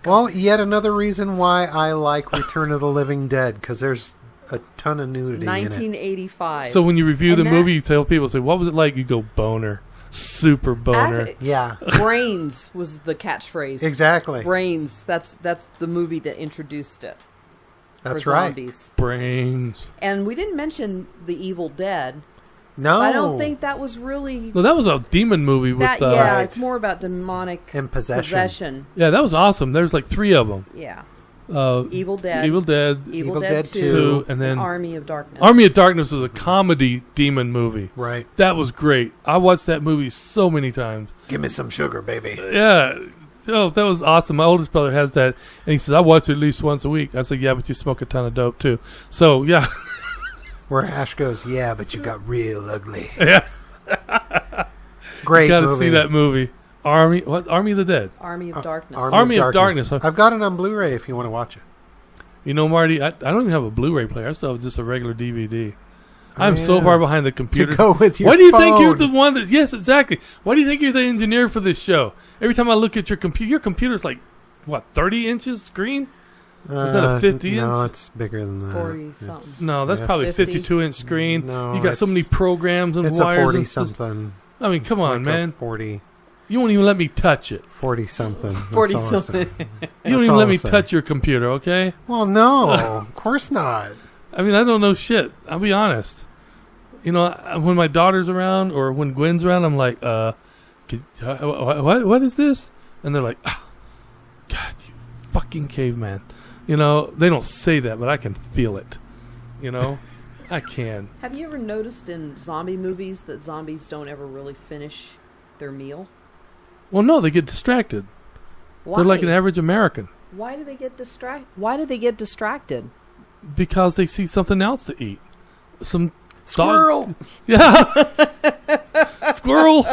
Well, yet another reason why I like Return of the Living Dead, because there's a ton of nudity in it. 1985. So when you review And the that- movie, you tell people, say, what was it like? You go, boner. Super boner. Yeah, Brains was the catchphrase. exactly. Brains. That's the movie that introduced it. That's for right. zombies. Brains. And we didn't mention The Evil Dead. No, I don't think that was really Well, that was a demon movie with that. Yeah, Right. it's more about demonic And possession. Yeah, that was awesome. There's like 3 of them. Yeah. Uh, Evil Dead. Evil Dead, Evil Evil Dead Dead 2, and then Army of Darkness. Army of Darkness was a comedy demon movie. Right. That was great. I watched that movie so many times. Give me some sugar, baby. Yeah. Oh, that was awesome. My oldest brother has that, and he says, I watch it at least once a week. I said, yeah, but you smoke a ton of dope, too. So, yeah. Where Ash goes, yeah, but you got real ugly. Yeah. Great You got to movie. see that movie. Army of the Dead. Army of Darkness. Army of Darkness. I've got it on Blu-ray if you want to watch it. You know, Marty, I don't even have a Blu-ray player. I still have just a regular DVD. I'm Oh, so yeah. far behind the computer. To go with your Why do you think you're phone. the one that... Yes, exactly. Why do you think you're the engineer for this show? Every time I look at your computer's like, what, 30 inches screen? Is that a 50 No, inch? it's bigger than that. 40 something. It's- No, that's it's- probably 50. 52-inch screen. No, You got so it's- many programs and It's a wires. and 40-something. I mean, come on, man. 40 You won't even let me touch it. 40-something. 40-something. You don't even let me touch your computer, okay? Well, no, of course not. I mean, I don't know shit. I'll be honest. You know, when my daughter's around or when Gwen's around, I'm like, what is this? And they're like, oh, God, you fucking caveman. You know, they don't say that, but I can feel it. You know, I can. Have you ever noticed in zombie movies that zombies don't ever really finish their meal? Well, no, they get distracted. Why? They're like an average American Why do they get distracted? because they see something else to eat. Some Squirrel. Yeah. Squirrel.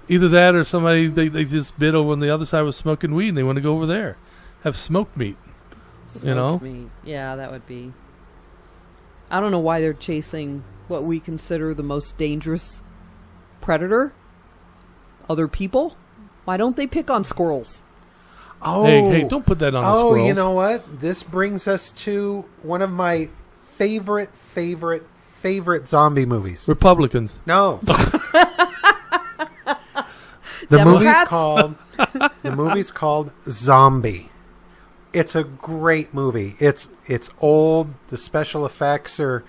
Either that or somebody, they just bit over on the other side was smoking weed and they want to go over there. Have smoked meat. Smoked meat. Yeah, that would be. I don't know why they're chasing what we consider the most dangerous predator. Other people. Why don't they pick on squirrels? Oh, Hey, don't put that on the Oh, squirrels. you know what? This brings us to one of my favorite zombie movies. Republicans. No. Democrats? The movie's called Zombie. It's a great movie. It's old. The special effects are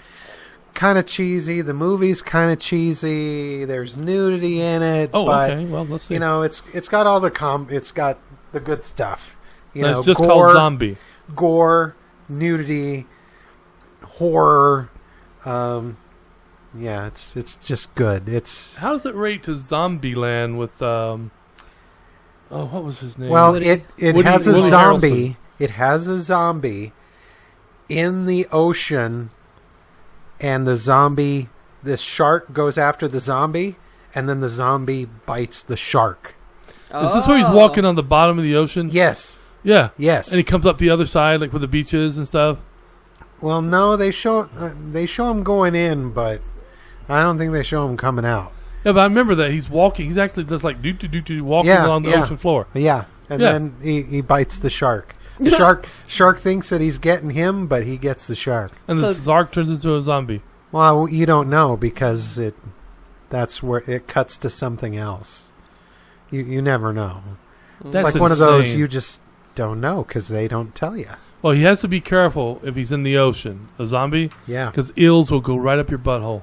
kind of cheesy. The movie's kind of cheesy. There's nudity in it. Oh, but, okay. Well, let's see. You know, it's got all it's got the good stuff. You know, it's just gore, called Zombie. gore, nudity, horror. Yeah, it's just good. It's How does it rate to Zombieland with what was his name? well, Woody- it Woody- has a Woody zombie. Harrelson. It has a zombie in the ocean, and this shark goes after the zombie, and then the zombie bites the shark. Is this where he's walking on the bottom of the ocean? Yes. Yeah. Yes. And he comes up the other side, like with the beaches and stuff. Well, no, they show him going in, but I don't think they show him coming out. Yeah, but I remember that he's walking. He's actually just like walking along the ocean floor. Yeah, and then he bites the shark. The shark thinks that he's getting him, but he gets the shark. And the shark turns into a zombie. Well, you don't know because that's where it cuts to something else. You never know. It's That's like one of those insane. you just don't know because they don't tell you. Well, he has to be careful if he's in the ocean. A zombie? Yeah. Because eels will go right up your butthole.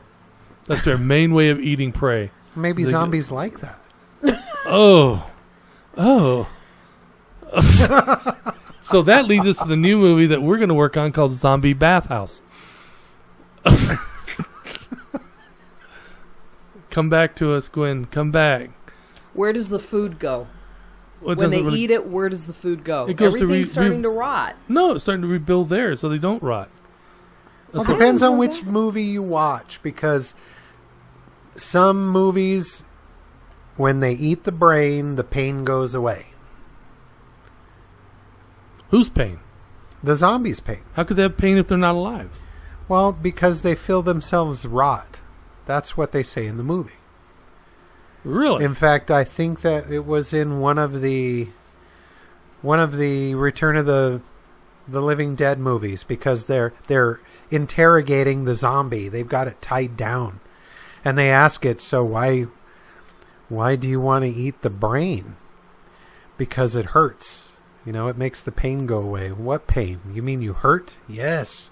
That's their main way of eating prey. Maybe zombies like that. Oh. So that leads us to the new movie that we're going to work on called Zombie Bathhouse. Come back to us, Gwen. Come back. Where does the food go? Well, When they eat it, where does the food go? It goes to Everything's starting to rot. No, it's starting to rebuild there so they don't rot. Well, it depends on which movie you watch because some movies, when they eat the brain, the pain goes away. Whose pain? The zombies' pain. How could they have pain if they're not alive? Well, because they feel themselves rot. That's what they say in the movie. Really? In fact, I think that it was in one of the Return of the Living Dead movies because they're interrogating the zombie. They've got it tied down, and they ask it, "So why do you want to eat the brain?" Because it hurts. You know, it makes the pain go away. What pain? You mean you hurt? Yes.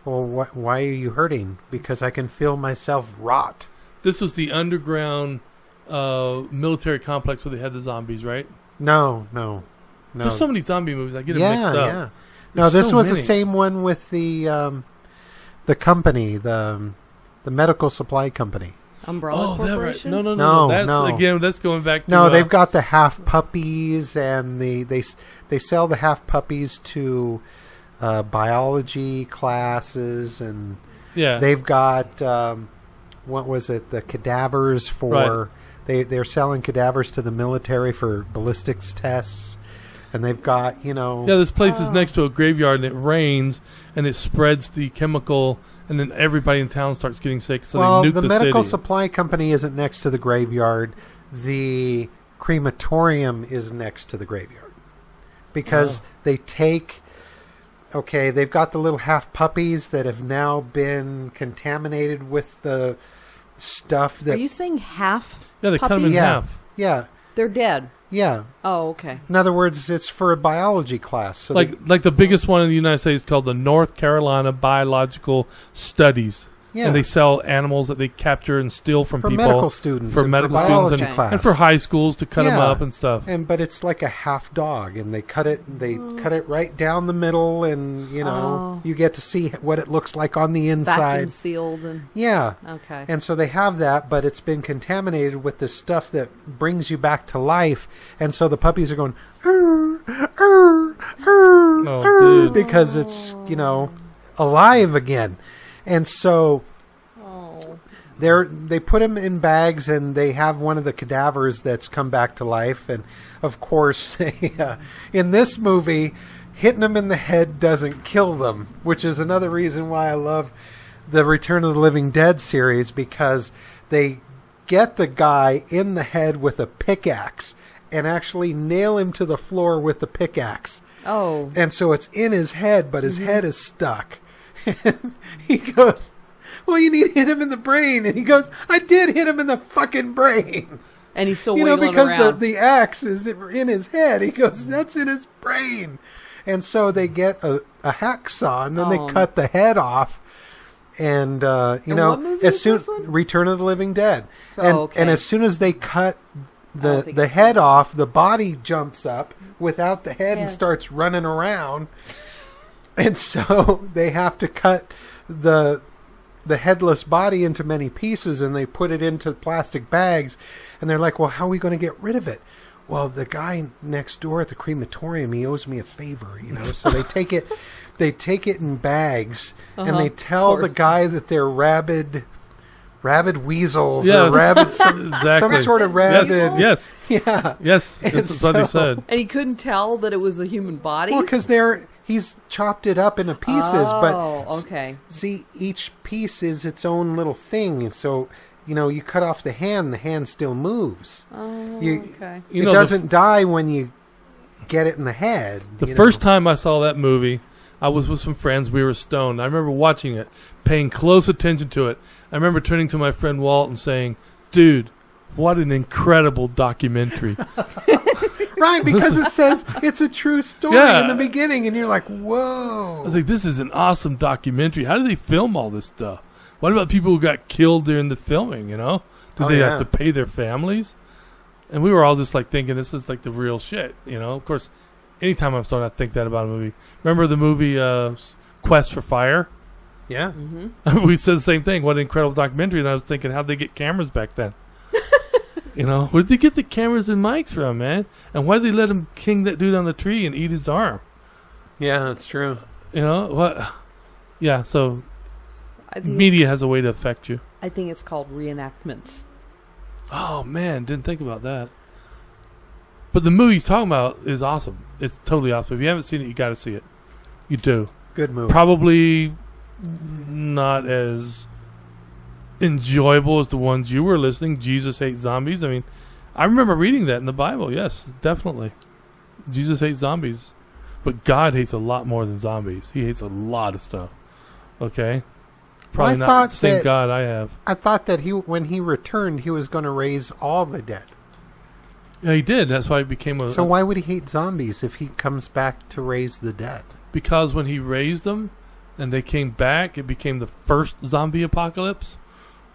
Well, why are you hurting? Because I can feel myself rot. This was the underground military complex where they had the zombies, right? No. There's so many zombie movies. I get it mixed up. Yeah. No, this was the same one with the company, the medical supply company. Umbrella Corporation? Right. No. No. Again, that's going back to... No, they've got the half puppies, and they sell the half puppies to biology classes, and they've got what was it? The cadavers for they're selling cadavers to the military for ballistics tests, and they've got this place is next to a graveyard, and it rains, and it spreads the chemical. And then everybody in town starts getting sick, so they nuke the medical city. supply company isn't next to the graveyard. The crematorium is next to the graveyard. Because they've got the little half puppies that have now been contaminated with the stuff that... Are you saying half Yeah, they cut them in half. Yeah. They're dead. Yeah. Oh, okay. In other words, it's for a biology class. So like the biggest one in the United States called the North Carolina Biological Studies. Yeah. And they sell animals that they capture and steal from for people. Medical students. For medical students class. and for high schools to cut them up and stuff. But it's like a half dog, and they cut it right down the middle, and you get to see what it looks like on the inside. Vacuum sealed and okay. And so they have that, but it's been contaminated with this stuff that brings you back to life, and so the puppies are going dude. because it's alive again. And so they put them in bags, and they have one of the cadavers that's come back to life. And, of course, in this movie, hitting them in the head doesn't kill them, which is another reason why I love the Return of the Living Dead series, because they get the guy in the head with a pickaxe and actually nail him to the floor with the pickaxe. Oh. And so it's in his head, but his head is stuck. And he goes, "Well, you need to hit him in the brain." And he goes, "I did hit him in the fucking brain." And he's still wiggling because around. the axe is in his head. He goes, "That's in his brain." And so they get a hacksaw, and then they cut the head off. And, what movie is this one? Return of the Living Dead. Oh, and as soon as they cut the head off, the body jumps up without the head and starts running around. And so they have to cut the headless body into many pieces, and they put it into plastic bags. And they're like, "Well, how are we going to get rid of it?" "Well, the guy next door at the crematorium, he owes me a favor, So they take it in bags, and they tell the guy that they're rabid rabid weasels Yes. or rabid some Exactly. sort of rabid. Yes. Yeah. Yes. That's what he said. And he couldn't tell that it was a human body? Well, because he's chopped it up into pieces, oh, but okay. see, each piece is its own little thing. So, you cut off the hand still moves. Oh, okay. You It know, doesn't die when you get it in the head. The first time I saw that movie, I was with some friends. We were stoned. I remember watching it, paying close attention to it. I remember turning to my friend Walt and saying, "Dude, what an incredible documentary." Right, because it says it's a true story Yeah. in the beginning, and you're like, whoa. I was like, this is an awesome documentary. How did they film all this stuff? What about people who got killed during the filming, Did Oh, they yeah. have to pay their families? And we were all just like thinking this is like the real shit, Of course, anytime I'm starting to think that about a movie. Remember the movie Quest for Fire? Yeah. Mm-hmm. We said the same thing. What an incredible documentary. And I was thinking, how'd they get cameras back then? Where'd they get the cameras and mics from, man? And why'd they let him king that dude on the tree and eat his arm? Yeah, that's true. What? Yeah, so I think media has a way to affect you. I think it's called reenactments. Oh, man, didn't think about that. But the movie he's talking about is awesome. It's totally awesome. If you haven't seen it, you got to see it. You do. Good movie. Probably not as enjoyable as the ones you were listening. Jesus Hates Zombies. I mean, I remember reading that in the Bible. Yes, definitely. Jesus hates zombies. But God hates a lot more than zombies. He hates a lot of stuff. Okay? Probably I not thought the same that- God I have. I thought that when he returned, he was going to raise all the dead. Yeah, he did. That's why he became a... So why would he hate zombies if he comes back to raise the dead? Because when he raised them and they came back, it became the first zombie apocalypse.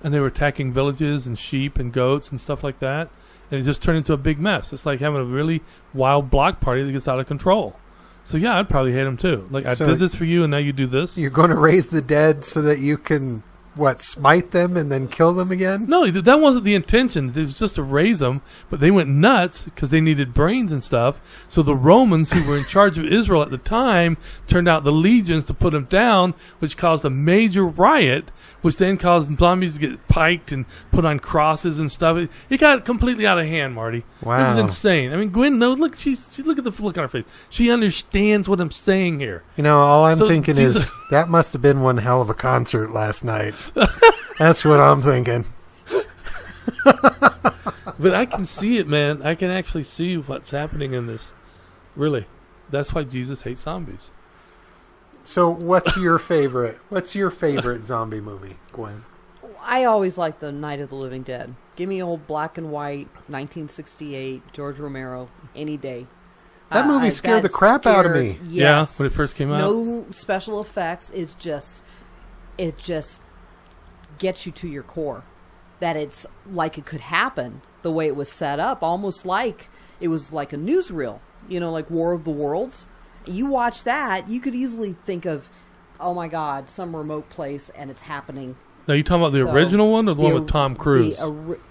And they were attacking villages and sheep and goats and stuff like that. And it just turned into a big mess. It's like having a really wild block party that gets out of control. So yeah, I'd probably hate him too. Like, I So did this for you and now you do this. You're going to raise the dead so that you can, smite them and then kill them again? No, that wasn't the intention. It was just to raise them, but they went nuts because they needed brains and stuff. So the Romans, who were in charge of Israel at the time, turned out the legions to put them down, which caused a major riot, which then caused zombies to get piked and put on crosses and stuff. It got completely out of hand, Marty. Wow. It was insane. I mean, Gwen, no, look, she look at the look on her face. She understands what I'm saying here. All I'm So, thinking Jesus- is that must have been one hell of a concert last night. That's what I'm thinking. But I can see it, man. I can actually see what's happening in this. Really. That's why Jesus hates zombies. So what's your favorite? What's your favorite zombie movie, Gwen? I always like the Night of the Living Dead. Give me old black and white, 1968, George Romero, any day. That movie scared the crap out of me. Yes. Yeah, when it first came out. No special effects. It just gets you to your core. That it's like it could happen the way it was set up, almost like it was like a newsreel, like War of the Worlds. You watch that, you could easily think of, oh my God, some remote place and it's happening. Now, you talking about the So, original one or the one with Tom Cruise?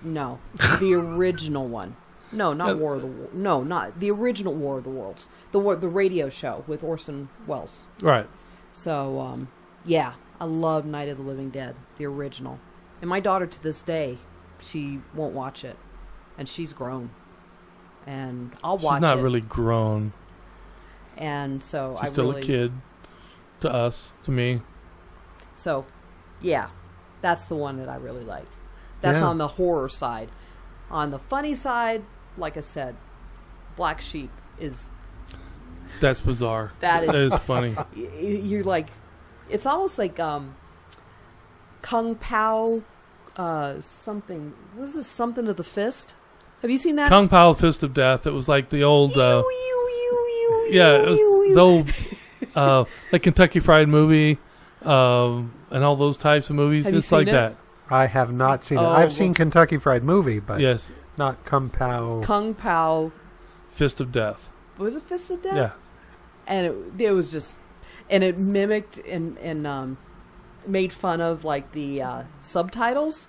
No, the original one. No, not War of the No, not the original War of the Worlds. The radio show with Orson Welles. Right. So, yeah, I love Night of the Living Dead, the original. And my daughter to this day, she won't watch it. And she's grown. And I'll watch it. She's not really grown. And so She's still a kid to us, to me. So, yeah, that's the one that I really like. That's Yeah. on the horror side. On the funny side, like I said, Black Sheep is... That's bizarre. That is funny. You're like... It's almost like Kung Pao something... What is this? Something of the Fist? Have you seen that? Kung Pao Fist of Death. It was like the old... yeah, it was the old... like Kentucky Fried Movie and all those types of movies. Have you It's like seen it? that. I have not seen it. Oh, I've seen Kentucky Fried Movie, but Yes. not Kung Pao. Kung Pao... Fist of Death. Was it Fist of Death? Yeah. And it was just... And it mimicked and made fun of like the subtitles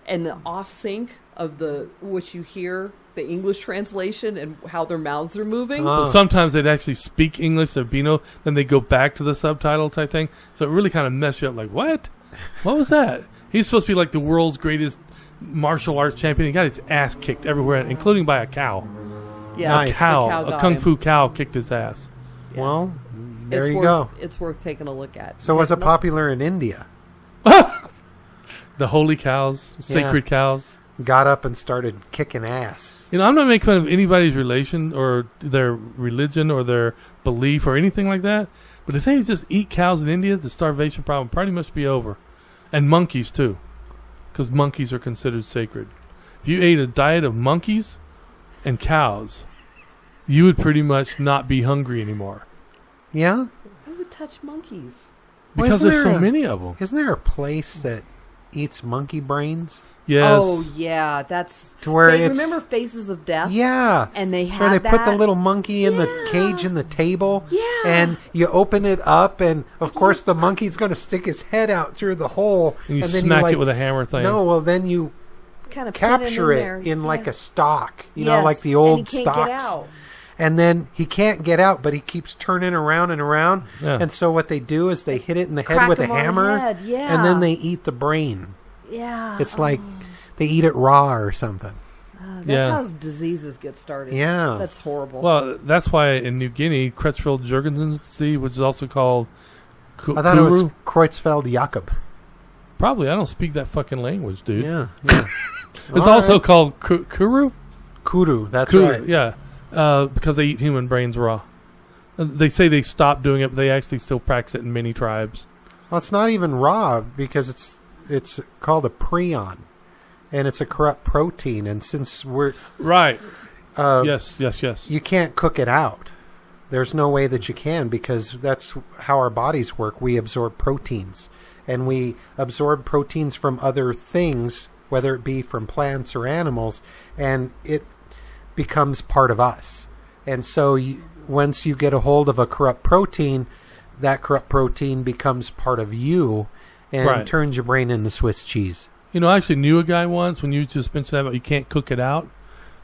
and the off sync of what you hear, the English translation and how their mouths are moving. But sometimes they'd actually speak English, their Beano, then they go back to the subtitle type thing. So it really kind of messed you up. Like, what? What was that? He's supposed to be like the world's greatest martial arts champion. He got his ass kicked everywhere, including by a cow. Yeah, Nice. A cow, a got kung him. fu cow kicked his ass. Yeah. Well, there It's you worth, go. It's worth taking a look at. So was it No- popular in India? The holy cows, sacred cows. Got up and started kicking ass. You know, I'm not making fun of anybody's relation or their religion or their belief or anything like that. But if they just eat cows in India, the starvation problem pretty much be over. And monkeys, too. Because monkeys are considered sacred. If you ate a diet of monkeys and cows, you would pretty much not be hungry anymore. Yeah? Who would touch monkeys? Well, Because isn't there's there so a- many of them. Isn't there a place that eats monkey brains? Yes. Oh yeah, that's. To where Hey, it's remember Faces of Death? yeah, And they had where they that. put the little monkey in the Yeah. cage in the table, Yeah. and you open it up, and of course the monkey's going to stick his head out through the hole, And you then smack like, it with a hammer thing. No, well then you kind of capture in there. it in Yeah. like a stock, you know, Yes, like the and old he can't get stocks. out. And then he can't get out, but he keeps turning around and around. Yeah. And so what they do is they hit it in the head Crack with a him on the hammer, head, yeah. and then they eat the brain. Yeah. It's like they eat it raw or something. That's Yeah. how diseases get started. Yeah. That's horrible. Well, that's why in New Guinea, Creutzfeldt-Jakob disease, which is also called I thought it was Kuru. Creutzfeldt-Jakob. Probably. I don't speak that fucking language, dude. Yeah, yeah. It's All also right. called Kuru. Kuru. That's Kuru, right. yeah. Because they eat human brains raw. They say they stopped doing it, but they actually still practice it in many tribes. Well, it's not even raw because it's called a prion, and it's a corrupt protein. And since we're Right. Yes. you can't cook it out. There's no way that you can because that's how our bodies work. We absorb proteins, and we absorb proteins from other things, whether it be from plants or animals, and it becomes part of us. And so once you get a hold of a corrupt protein, that corrupt protein becomes part of you and Right. turns your brain into Swiss cheese. You know, I actually knew a guy once when you just mentioned that about you can't cook it out.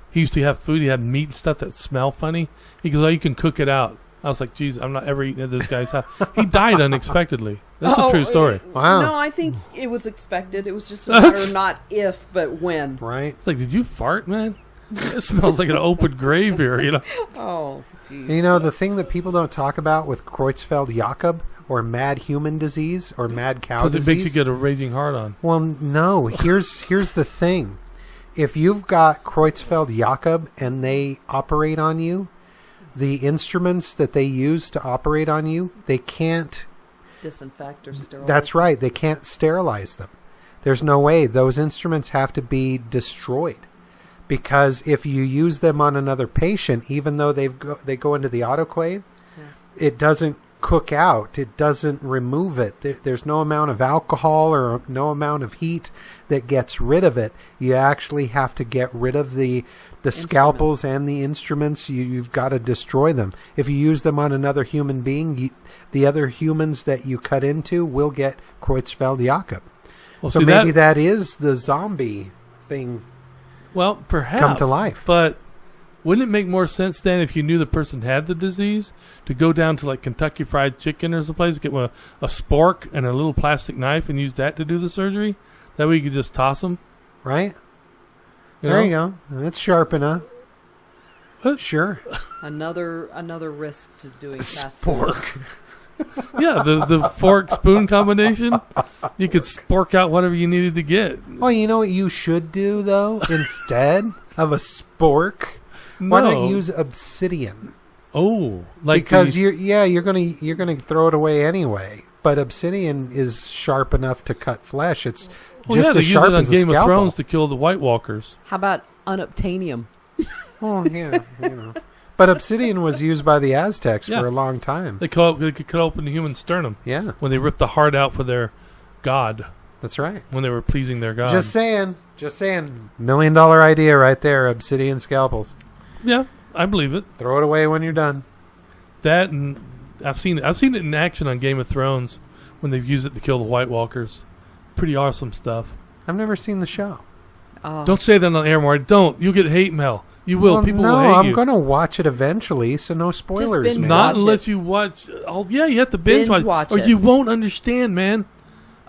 He used to have food. He had meat and stuff that smelled funny. He goes, "Oh, you can cook it out." I was like, "Geez, I'm not ever eating at this guy's house." He died unexpectedly. That's a true story. Wow. No, I think it was expected. It was just a matter of not if, but when. Right? It's like, did you fart, man? It smells like an open grave here, you know. Oh, geez. You know, the thing that people don't talk about with Creutzfeldt-Jakob or mad human disease or mad cow Because it disease. makes you get a raging heart on. Well, no. Here's the thing. If you've got Creutzfeldt-Jakob and they operate on you, the instruments that they use to operate on you, they can't. Disinfect or sterilize. That's right. They can't sterilize them. There's no way. Those instruments have to be destroyed. Because if you use them on another patient, even though they go into the autoclave, it doesn't cook out. It doesn't remove it. There's no amount of alcohol or no amount of heat that gets rid of it. You actually have to get rid of the scalpels and the instruments. You've got to destroy them. If you use them on another human being, the other humans that you cut into will get Creutzfeldt-Jakob. Well, So see, maybe that is the zombie thing. Well, perhaps. come to life. But wouldn't it make more sense then if you knew the person had the disease to go down to like Kentucky Fried Chicken or someplace, get a spork and a little plastic knife and use that to do the surgery? That way you could just toss them. Right? You There know? you go. It's sharp enough. What? Sure. Another risk to doing fast food. Spork. Yeah, the fork spoon combination. You could spork out whatever you needed to get. Well, you know what you should do though? Instead of a spork, why No. not use obsidian? Oh, like Because the- you're gonna throw it away anyway. But obsidian is sharp enough to cut flesh. It's well, just yeah, they as use sharp it on as a Game of scalpel. Thrones to kill the White Walkers. How about unobtainium? Oh yeah, you know. But obsidian was used by the Aztecs Yeah. for a long time. They could cut open the human sternum Yeah, when they ripped the heart out for their god, that's right. when they were pleasing their god. Just saying. $1 million idea right there. Obsidian scalpels. Yeah, I believe it. Throw it away when you're done. That and I've seen it in action on Game of Thrones when they've used it to kill the White Walkers. Pretty awesome stuff. I've never seen the show. Don't say that on air, Marty. Don't. You'll get hate mail. You will. Well, People no, will hate I'm you. going to watch it eventually, so no spoilers. binge man. Not watch unless it. you watch. Oh, yeah, you have to binge watch, Binge watch or it. you won't understand, man.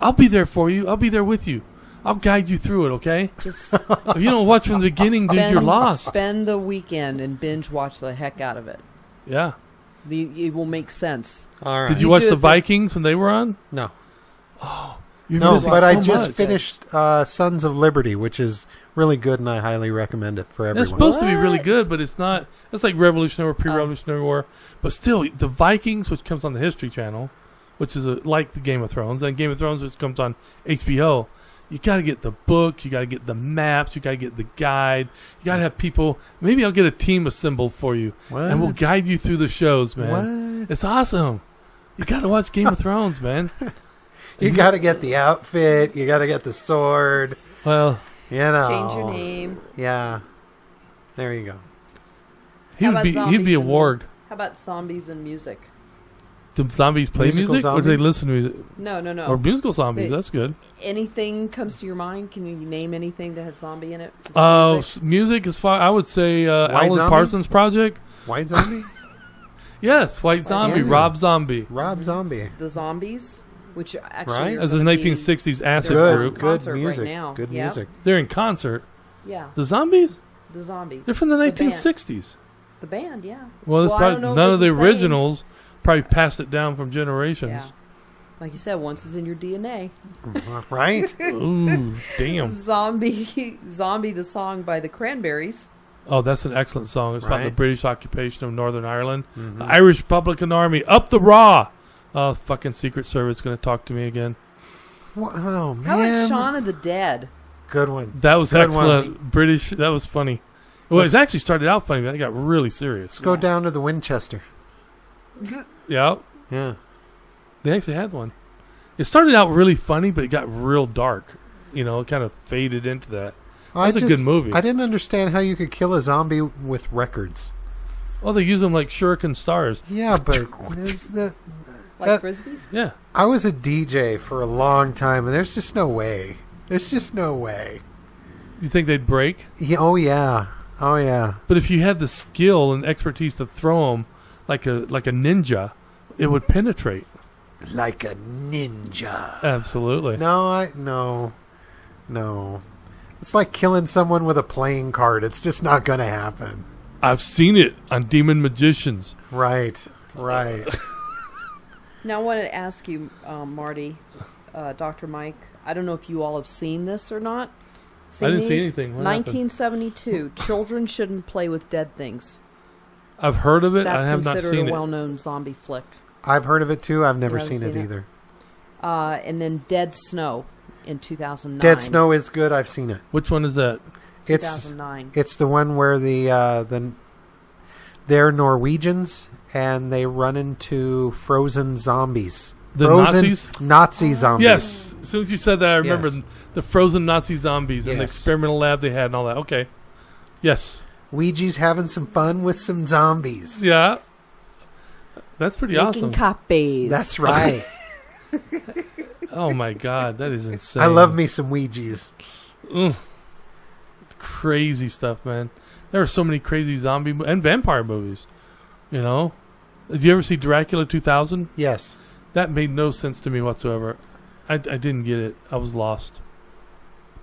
I'll be there for you. I'll be there with you. I'll guide you through it, okay? Just If you don't watch from the beginning, dude, you're lost. Spend a weekend and binge watch the heck out of it. Yeah. It will make sense. All right. Did you You watch do the it this- Vikings when they were on? No. You're No, missing but I so just much. finished Sons of Liberty, which is really good, and I highly recommend it for everyone. It's supposed to be really What? good, but it's not. It's like Revolutionary War, pre-Revolutionary War. But still, the Vikings, which comes on the History Channel, which is like the Game of Thrones, and Game of Thrones, which comes on HBO, you got to get the book, you got to get the maps, you got to get the guide, you got to have people. Maybe I'll get a team assembled for you, What? and we'll guide you through the shows, man. What? It's awesome. You got to watch Game of Thrones, man. You got to get the outfit. You got to get the sword. Well, You know. Change your name. Yeah. There you go. he How would about be. He'd zombies be a and- warg. How about zombies and music? Do zombies play Musical music, or do they zombies? listen to music? No. Or musical zombies? Wait. That's good. Anything comes to your mind? Can you name anything that had zombie in it? It's Oh, music. music is fine. I would say White Alan Zombie? Parsons Project. White Zombie? Yes, White Zombie, Zombie. Rob Zombie. Rob Zombie. The Zombies, which actually Right. are As a gonna be- 1960s acid Good, group. good Concert right music. now. Good Yep. music. They're in concert. Yeah, The Zombies? the Zombies. They're from the band. 1960s. The band, yeah. Well, it's Well, I probably don't know if none it's of the the same. originals probably passed it down from generations. Yeah. Like you said, once it's in your DNA. Right? Ooh, damn. Zombie, the song by the Cranberries. Oh, that's an excellent song. It's about the Right. British occupation of Northern Ireland. Mhm. The Irish Republican Army, up the raw. Oh, fucking Secret Service going to talk to me again. Oh, man. How about Shaun of the Dead? Good one. That was Good excellent. British, that was funny. Well, Let's- it actually started out funny, but it got really serious. Let's go Yeah. down to the Winchester. Yeah, Yeah. they actually had one. It started out really funny, but it got real dark. You know, it kind of faded into that. That's a good movie. I didn't understand how you could kill a zombie with records. Well, they use them like shuriken stars. Yeah, but that, Like Frisbees? Yeah. I was a DJ for a long time, and there's just no way. There's just no way. You think they'd break? Yeah, oh, yeah. Oh, yeah. But if you had the skill and expertise to throw them like a ninja, it would penetrate. Like a ninja. Absolutely. No. It's like killing someone with a playing card. It's just not going to happen. I've seen it on Demon Magicians. Right. Now I want to ask you, Marty, Dr. Mike, I don't know if you all have seen this or not. I didn't see these? anything. What happened? 1972. Children shouldn't play with dead things. I've heard of it. That's I have not considered seen a it. well-known zombie flick. I've heard of it, too. I've never You haven't seen it seen it? either. And then Dead Snow in 2009. Dead Snow is good. I've seen it. Which one is that? 2009. It's the one where they're Norwegians and they run into frozen zombies. The frozen Nazis? Nazi zombies. Yes. As soon as you said that, I remember Yes. the frozen Nazi zombies and the Yes. experimental lab they had and all that. Okay. Yes. Ouija's having some fun with some zombies. Yeah. That's pretty Making awesome. copies. That's right. Oh my God, that is insane. I love me some Ouija's. Ugh. Crazy stuff, man. There are so many crazy zombie and vampire movies. You know, did you ever see Dracula 2000? Yes. That made no sense to me whatsoever. I didn't get it. I was lost.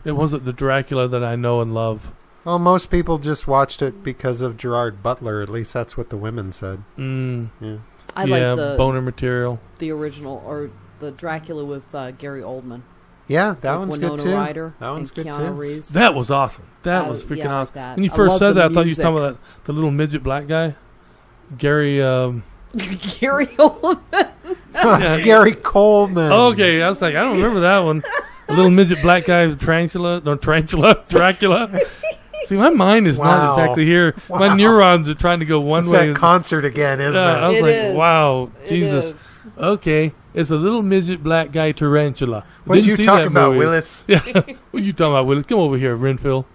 It wasn't the Dracula that I know and love. Well, most people just watched it because of Gerard Butler. At least that's what the women said. Yeah. I yeah, like boner material. the original, or the Dracula with Gary Oldman. Yeah, that With one's Winona good too. Ryder That one's and good Keanu too. Reeves. That was awesome. That I- was freaking yeah, I like awesome. that. When you I first love said the that, I thought you were talking music. about the little midget black guy, Gary. Gary Oldman. It's Gary Coleman. Okay, I was like, I don't remember that one. A little midget black guy with Dracula. Dracula. See, my mind is not Wow. exactly here. My Wow. neurons are trying to go one It's way. that concert again, isn't Yeah, I it? was It like, is. wow, It Jesus. is. Okay, it's a little midget black guy tarantula. What did Didn't you see talk that about, movie. Willis? Yeah, what you talking about, Willis? Come over here, Renfield.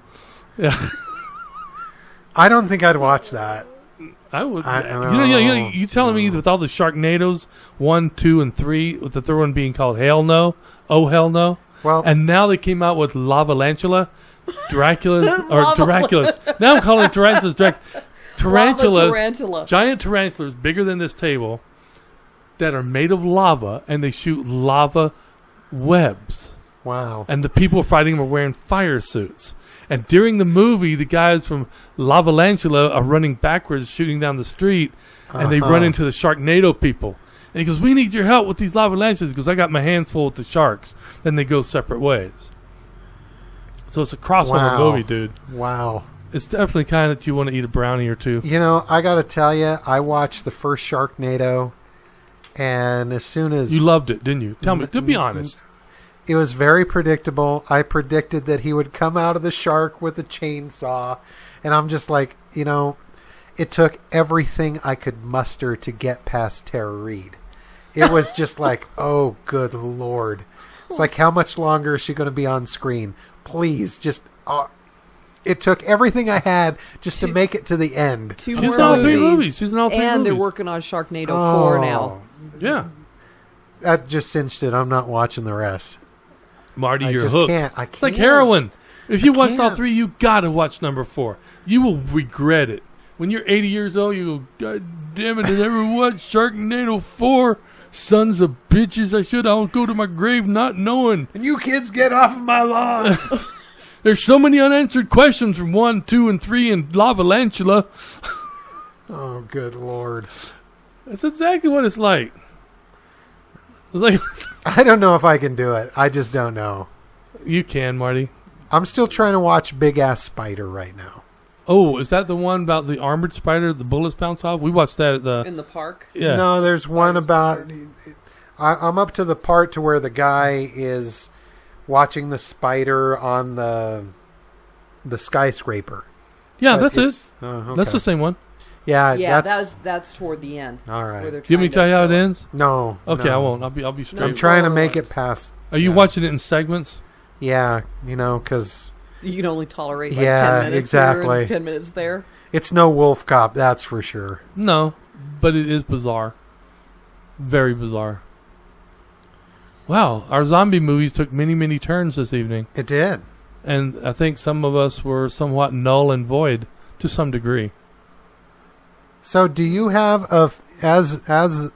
Yeah, I don't think I'd watch that. I would. I don't You telling me with all the Sharknadoes 1, 2, and 3, with the third one being called Hell No, Oh Hell No, Well, and now they came out with Lavalantula, Draculas or Draculas. Now I'm calling tarantulas tarantulas, Lava tarantula. giant tarantulas bigger than this table that are made of lava, and they shoot lava webs. Wow. And the people fighting them are wearing fire suits. And during the movie, the guys from Lavalantula are running backwards, shooting down the street, and they run into the Sharknado people. And he goes, "We need your help with these lavalanches." He goes, "I got my hands full with the sharks." Then they go separate ways. So it's a crossover movie, dude. Wow. It's definitely kind that you want to eat a brownie or two. You know, I got to tell you, I watched the first Sharknado, and as soon as... You loved it, didn't you? Tell me, to be honest. It was very predictable. I predicted that he would come out of the shark with a chainsaw, and I'm just like, you know, it took everything I could muster to get past Tara Reid. It was just like, oh, good Lord. It's like, how much longer is she going to be on screen? Please, just... it took everything I had just to make it to the end. She's in all three movies. She's in all three movies. And they're working on Sharknado 4 now. Yeah. That just cinched it. I'm not watching the rest. Marty, I you're just hooked. can't. I It's like can't. heroin. If you watched all can't. three, you got to watch number 4. You will regret it. When you're 80 years old, you go, "God damn it, I never watched Sharknado 4. Sons of bitches, I'll go to my grave not knowing. And you kids get off of my lawn. There's so many unanswered questions from 1, 2, and 3 in Lavalantula." Oh, good Lord. That's exactly what it's like. It's like I don't know if I can do it. I just don't know. you can, Marty. I'm still trying to watch Big Ass Spider right now. Oh, is that the one about the armored spider the bullets bounce off? We watched that at the... In the park? Yeah. No, there's one about... I'm up to the part to where the guy is watching the spider on the skyscraper. Yeah, But that's it. it's- oh, okay. That's the same one. Yeah, Yeah, that's... that's toward the end. All right. Where they're Do you want me to tell you how it trying to- ends? No. Okay, no. I won't. I'll be straight. I'm No trying to spoiler make it alerts. past... Are you watching it in segments? Yeah, you know, because You can only tolerate like Yeah, 10 minutes exactly. here and 10 minutes there. it's no Wolf Cop, that's for sure. No, but it is bizarre. Very bizarre. Wow, our zombie movies took many, many turns this evening. It did. And I think some of us were somewhat null and void to some degree. So do you have as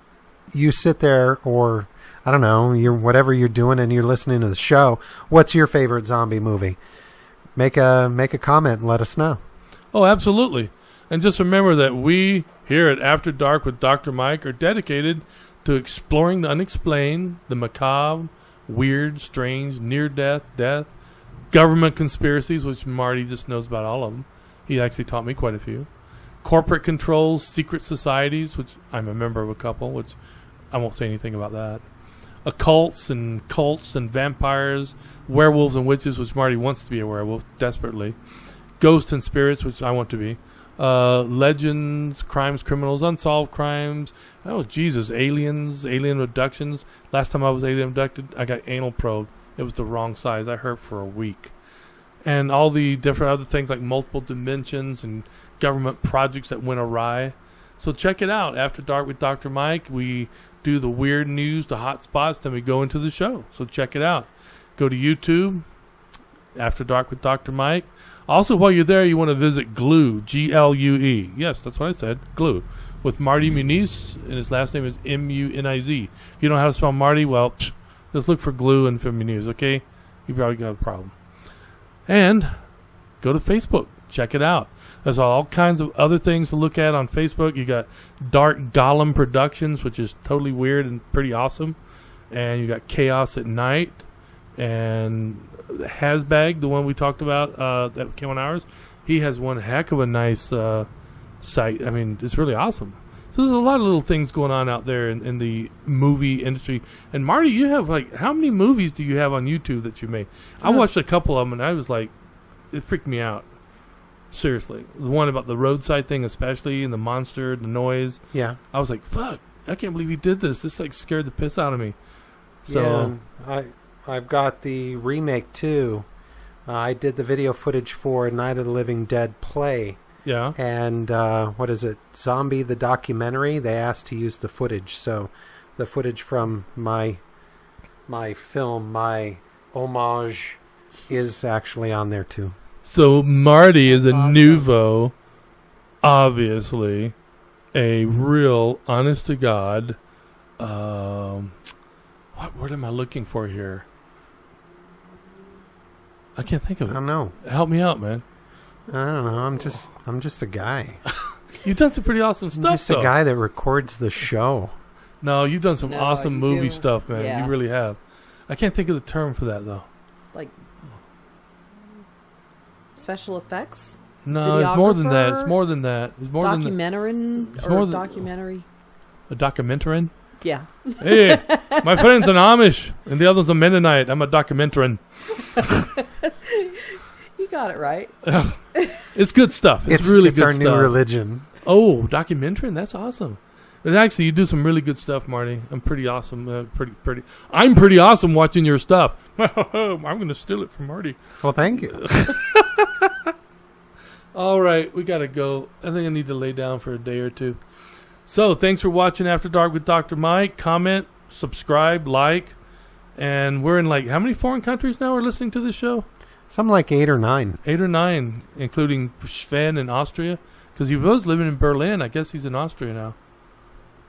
you sit there, or I don't know, you're whatever you're doing and you're listening to the show, what's your favorite zombie movie? Make a comment and let us know. Oh, absolutely. And just remember that we here at After Dark with Dr. Mike are dedicated to exploring the unexplained, the macabre, weird, strange, near-death, death, government conspiracies, which Marty just knows about all of them. He actually taught me quite a few. Corporate controls, secret societies, which I'm a member of a couple, which I won't say anything about that. Occults and cults and vampires, werewolves and witches, which Marty wants to be a werewolf desperately. Ghosts and spirits, which I want to be. Legends, crimes, criminals, unsolved crimes. Oh, Jesus. Aliens, alien abductions. Last time I was alien abducted, I got anal probed. It was the wrong size. I hurt for a week. And all the different other things like multiple dimensions and government projects that went awry. So check it out. After Dark with Dr. Mike, we do the weird news, the hot spots, then we go into the show. So check it out. Go to YouTube, After Dark with Dr. Mike. Also, while you're there, you want to visit Glue, Glue. Yes, that's what I said, Glue, with Marty Muniz, and his last name is Muniz. If you don't know how to spell Marty, well, just look for Glue and for Muniz, okay? You probably got a problem. And go to Facebook. Check it out. There's all kinds of other things to look at on Facebook. You got Dark Gollum Productions, which is totally weird and pretty awesome. And you got Chaos at Night. And Hasbag, the one we talked about that came on ours, he has one heck of a nice site. I mean, it's really awesome. So there's a lot of little things going on out there in the movie industry. And Marty, you have like, how many movies do you have on YouTube that you made? I watched a couple of them and I was like, it freaked me out. Seriously. The one about the roadside thing especially, and the monster, the noise. Yeah. I was like, fuck, I can't believe he did this. This like scared the piss out of me. So yeah, I've got the remake too. I did the video footage for Night of the Living Dead play. yeah. And what is it? Zombie the documentary. They asked to use the footage, so the footage from my film, my homage, is actually on there too. So Marty is a That's awesome. nouveau, obviously, a real, honest to God. What word am I looking for here? I can't think of I it. don't know. Help me out, man. I don't know. I'm just a guy. You've done some pretty awesome I'm stuff, just though. a guy that records the show. No, you've done some No, awesome you movie do. stuff, man. Yeah. You really have. I can't think of the term for that, though. Like special effects? No, it's more than that. It's Videographer? more than that. It's more than Documentary? more Or than- documentary? a documentarian. Yeah. Hey, my friend's an Amish, and the other's a Mennonite. I'm a documentarian. You got it right. It's good stuff. It's really it's good our stuff. new religion. Oh, documentarian. That's awesome. But actually, you do some really good stuff, Marty. I'm pretty awesome. Pretty. I'm pretty awesome watching your stuff. I'm going to steal it from Marty. Well, thank you. All right, we got to go. I think I need to lay down for a day or two. So, thanks for watching After Dark with Dr. Mike. Comment, subscribe, like. And we're in how many foreign countries now are listening to this show? Something like 8 or 9. 8 or 9, including Sven in Austria. Because he was living in Berlin. I guess he's in Austria now.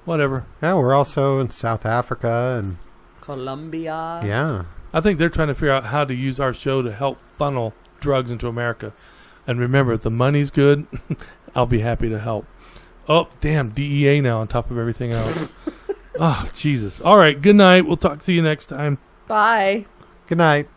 Whatever. Yeah, we're also in South Africa and Colombia. yeah. I think they're trying to figure out how to use our show to help funnel drugs into America. And remember, if the money's good, I'll be happy to help. Oh, damn, DEA now on top of everything else. Oh, Jesus. All right, good night. We'll talk to you next time. Bye. Good night.